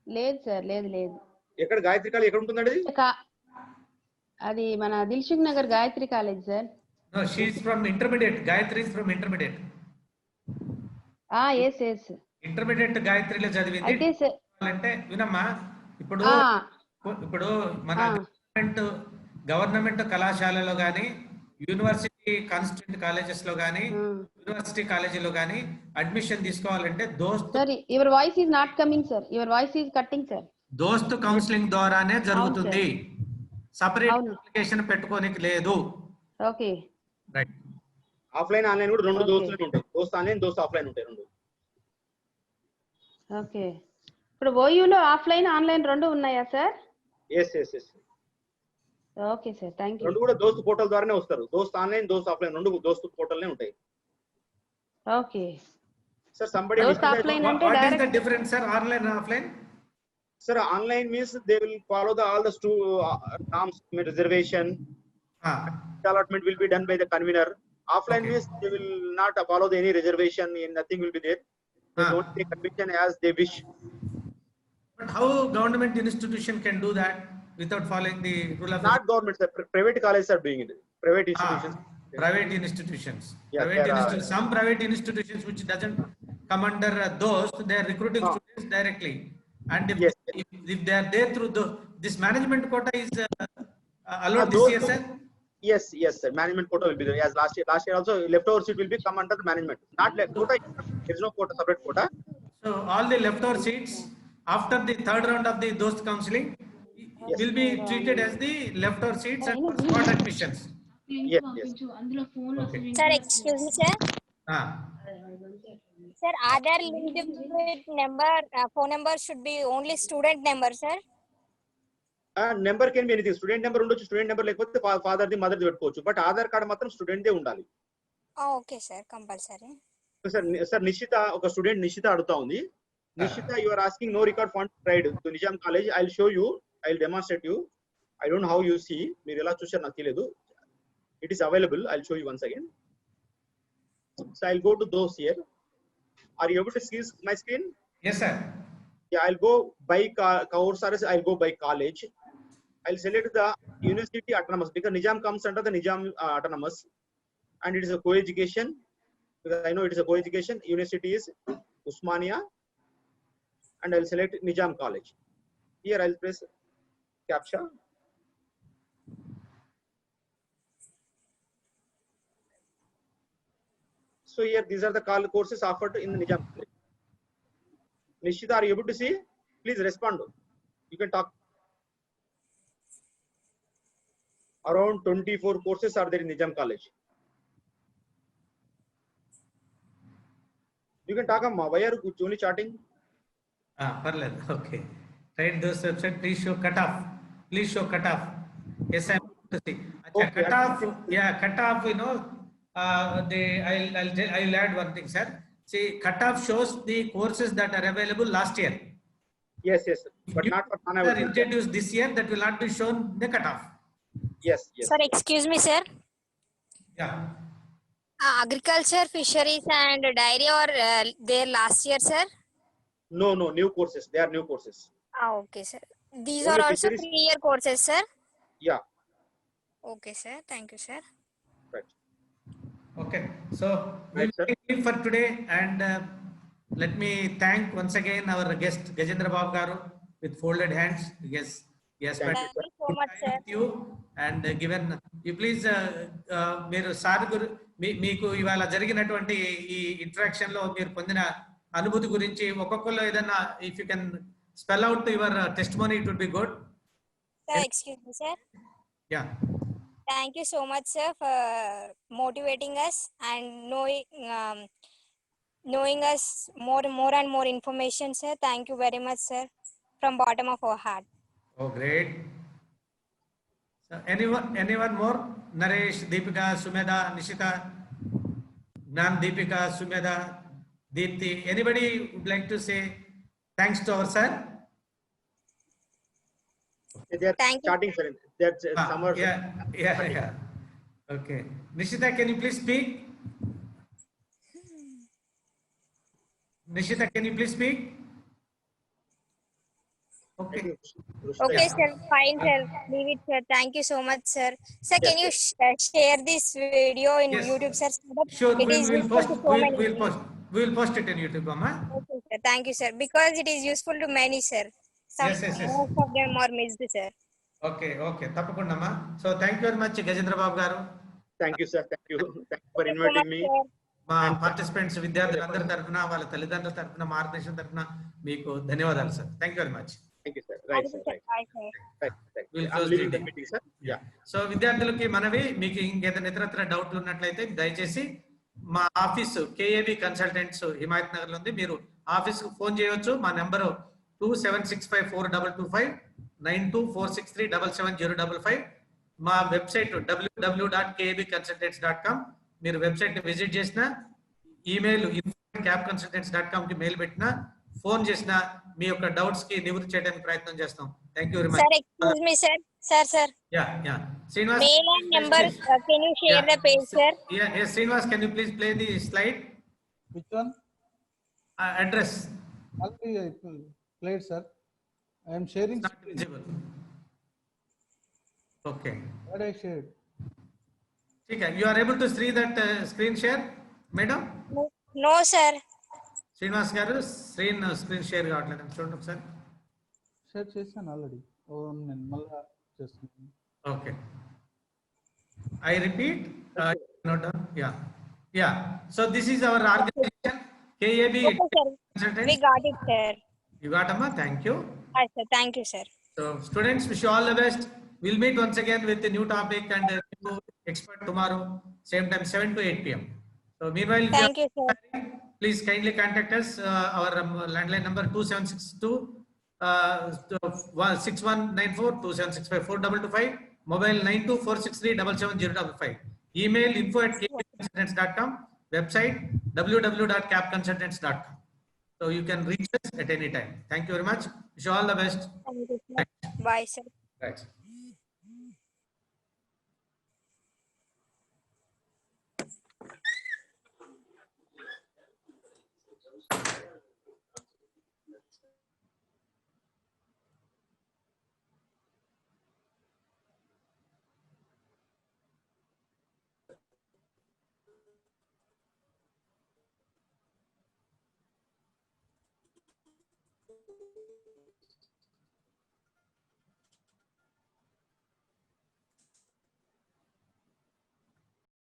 లేదు సార్ లేదు ఎక్కడ గాయత్రి కాలేజ్ ఎక్కడ ఉంటుందండి అది? అది మన Dilsukhnagar Gayatri College sir No, she is from intermediate. Gayatri is from intermediate. Yes Intermediate గాయత్రిలో చదివింది. అయితే సార్ అంటే వినమ్మా, ఇప్పుడు మన గవర్నమెంట్ కళాశాలలో గాని, యూనివర్సిటీ కాన్స్టిట్యూట్ కాలేజెస్ లో గాని, యూనివర్సిటీ కాలేజీలో గాని అడ్మిషన్ తీసుకోవాలంటే sir your voice is not coming sir your voice is cutting sir దోస్త్ కౌన్సిలింగ్ ద్వారానే జరుగుతుంది. సపరేట్ అవును. అప్లికేషన్ పెట్టుకోనికి లేదు. Okay right. ఆఫ్లైన్ ఆన్లైన్ కూడా రెండు Okay. దోస్తులు ఉంటాయి. దోస్త్ ఆన్లైన్ దోస్త్ ఆఫ్లైన్ ఉంటాయి రెండు. ఓకే ఇప్పుడు ఓయూలో ఆఫ్లైన్ ఆన్లైన్ రెండు ఉన్నాయా sir yes yes yes. Okay sir thank you రెండు కూడా దోస్త్ పోర్టల్ ద్వారానే వస్తారు. దోస్త్ ఆన్లైన్ దోస్త్ ఆఫ్లైన్ రెండు దోస్త్ పోర్టల్నే ఉంటాయి. ఓకే సార్ సంబడి దోస్త్ ఆఫ్లైన్ అంటే What is the direct difference, sir? Online and offline? sir online means they will follow all the norms, reservation allotment will be done by the convener. Offline Okay. means they will not follow any reservation, nothing will be there. They don't take admission as they wish. But how government institution can do that without following the rule of Not government, sir. Private colleges are doing it. Private institutions. private institutions? Yeah, Private there are- institutions. Some private institutions which doesn't come under those, they are recruiting students directly. And if, Yes. if they are there through this management quota is allowed this those year, sir? Yes, yes, sir. Management quota will be there. As last year also leftover seat will be come under the management. Not left quota. There is no quota, separate quota. So all the leftover seats after the third round of the those counseling will be treated as the leftover seats and spot admissions. Yes, yes. Okay. sir, excuse me, sir. Ah. Sir, Aadhaar linked with number, phone number should be only student number, sir. Number can be anything. Student number ఉండొచ్చు, student number లేకపోతే father ది mother ది పెట్టుకోవచ్చు. But Aadhaar card మాత్రం student దే ఉండాలి. Okay, sir, compulsory. Sir Nishchitha ఒక student Nishchitha అడుగుతా ఉంది. Nishchitha you are asking no record found tried to Nizam college. I will show you, I will demonstrate you. I don't know how you see. మీరు ఎలా చూసారు నాకు తెలియదు. It is available. I will show you once again. So I will go to those here. Are you able to see my screen? Yes, sir. Yeah, I'll go by course or else I'll go by college. I'll select the university autonomous because Nizam comes under the Nizam autonomous, and it is a co-education. Because I know it is a co-education. University is Usmania, and I'll select Nizam College. Here I'll press CAPTCHA. So here these are the courses offered in the Nizam College. Nishita, are you able to see? Please respond. You can talk. Around 24 courses are there in Nizam College. You can talk, Amma. Why are you only chatting? Parallel. Okay. Right, those website, please show cutoff. Please show cutoff. Yes, I'm to see. Okay, Cutoff, yeah, cutoff, you know, I'll add one thing, sir. See, cutoff shows the courses that are available last year. Yes, yes, but If not for you non are introduced this year, that will not be shown the cutoff. Yes, yes. Sir, excuse me, sir. Yeah. Agriculture, fisheries, and dairy are there last year, sir. No, no, new courses. They are new courses. Okay, sir. These Only are also fisheries. 3-year courses, sir. Yeah, Okay, sir. Thank you, sir. right. Okay. So Right, we'll sir. take it for today, and let me thank once again our guest Gajendra Babu Garu with folded hands. Yes, yes, Thank but you, Thank you so much, sir. with you and given you please మీరు sir గురు మీకు ఇవాళ జరిగినటువంటి ఈ interaction లో మీరు పొందిన అనుభూతి గురించి ఒక్కొక్కరు ఏదైనా if you can spell out your testimony it would be good Sir, excuse me, sir. Yeah Thank you so much, sir, for motivating us and knowing us more and more information, sir. Thank you very much, sir, from bottom of our heart. Oh, great. So anyone more? Naresh, Deepika, Sumedha, Nishita, Gnan, Deepika, Sumedha, Deepti. Anybody would like to say thanks to our sir? They are Thank you. starting, sir. That's summer. Yeah. Okay. Nishita, can you please speak? Nishita, can you please speak? Okay. Okay, sir. Fine, sir. Leave it, sir. Thank you so much, sir. Sir, can you share this video in Yes. YouTube, sir? So that Sure, it is we'll useful post. to so many. We'll post it in YouTube, Amma. Okay, sir. Thank you, sir. Because it is useful to many, sir. Yes. Most of them are missed, sir. Okay. తప్పకుండా అమ్మా. So thank you very much, Gajendra Babu Garu. Thank you, sir. Thank you. Thank you for Thank you so inviting much, me. sir. మా participants విద్యార్థులందరి తరఫున వాళ్ళ తల్లిదండ్రుల తరఫున మార్గదర్శనం తరఫున మీకు ధన్యవాదాలు sir. Thank you very much. Thank you, sir. Right, Thank sir. you, sir. Right. Bye, sir. Right. We'll I'm close leaving the the meeting, sir. Yeah. So విద్యార్థులకి మనవి, మీకు ఇంకేదైనా ఇతరత్ర డౌట్లు ఉన్నట్లయితే దయచేసి మా office KAB consultants Himayat Nagar లో ఉంది. మీరు ఆఫీస్ కు ఫోన్ చేయవచ్చు. మా నెంబరు 27654225 9246377055. మా వెబ్సైట్ www.kabconsultants.com. మీరు వెబ్సైట్ విజిట్ చేసిన, ఈమెయిల్ info@capconsultants.com కి మెయిల్ పెట్టినా, ఫోన్ చేసినా మీ యొక్క డౌట్స్ కి నివృత్తి చేయడానికి ప్రయత్నం చేస్తాం. Thank you very much. Sir, excuse me, sir. Sir. Yeah. Srinivas. Mail and number, can you share the page, sir? Yeah, yes, Srinivas, can you please play the slide? Which one? Address. Already I played, sir. I am sharing. Not visible. Okay. What I shared. Okay, you are able to see that screen share, madam? No, sir. Srinivas garu, screen share కావట్లేదు చూడండి ఒకసారి. Share చేశాను already. నేను మళ్ళా చేస్తున్నాను. Okay. I repeat. Note down. Yeah. So this is our organization, KAB. Okay, sir. We got it, sir. You got Amma? Thank you. Hi, sir. Thank you, sir. So students, wish you all the best. We'll meet once again with a new topic and a new expert tomorrow, same time 7 to 8 p.m. So meanwhile, if Thank you, sir. please kindly contact us. Our landline number 2762 6194 2765 mobile 9246377055. Email info@capconsultants.com. Website www.capconsultants.com. So you can reach us at any time. Thank you very much. Wish you all the best. Thank you, sir. Bye, sir. Right.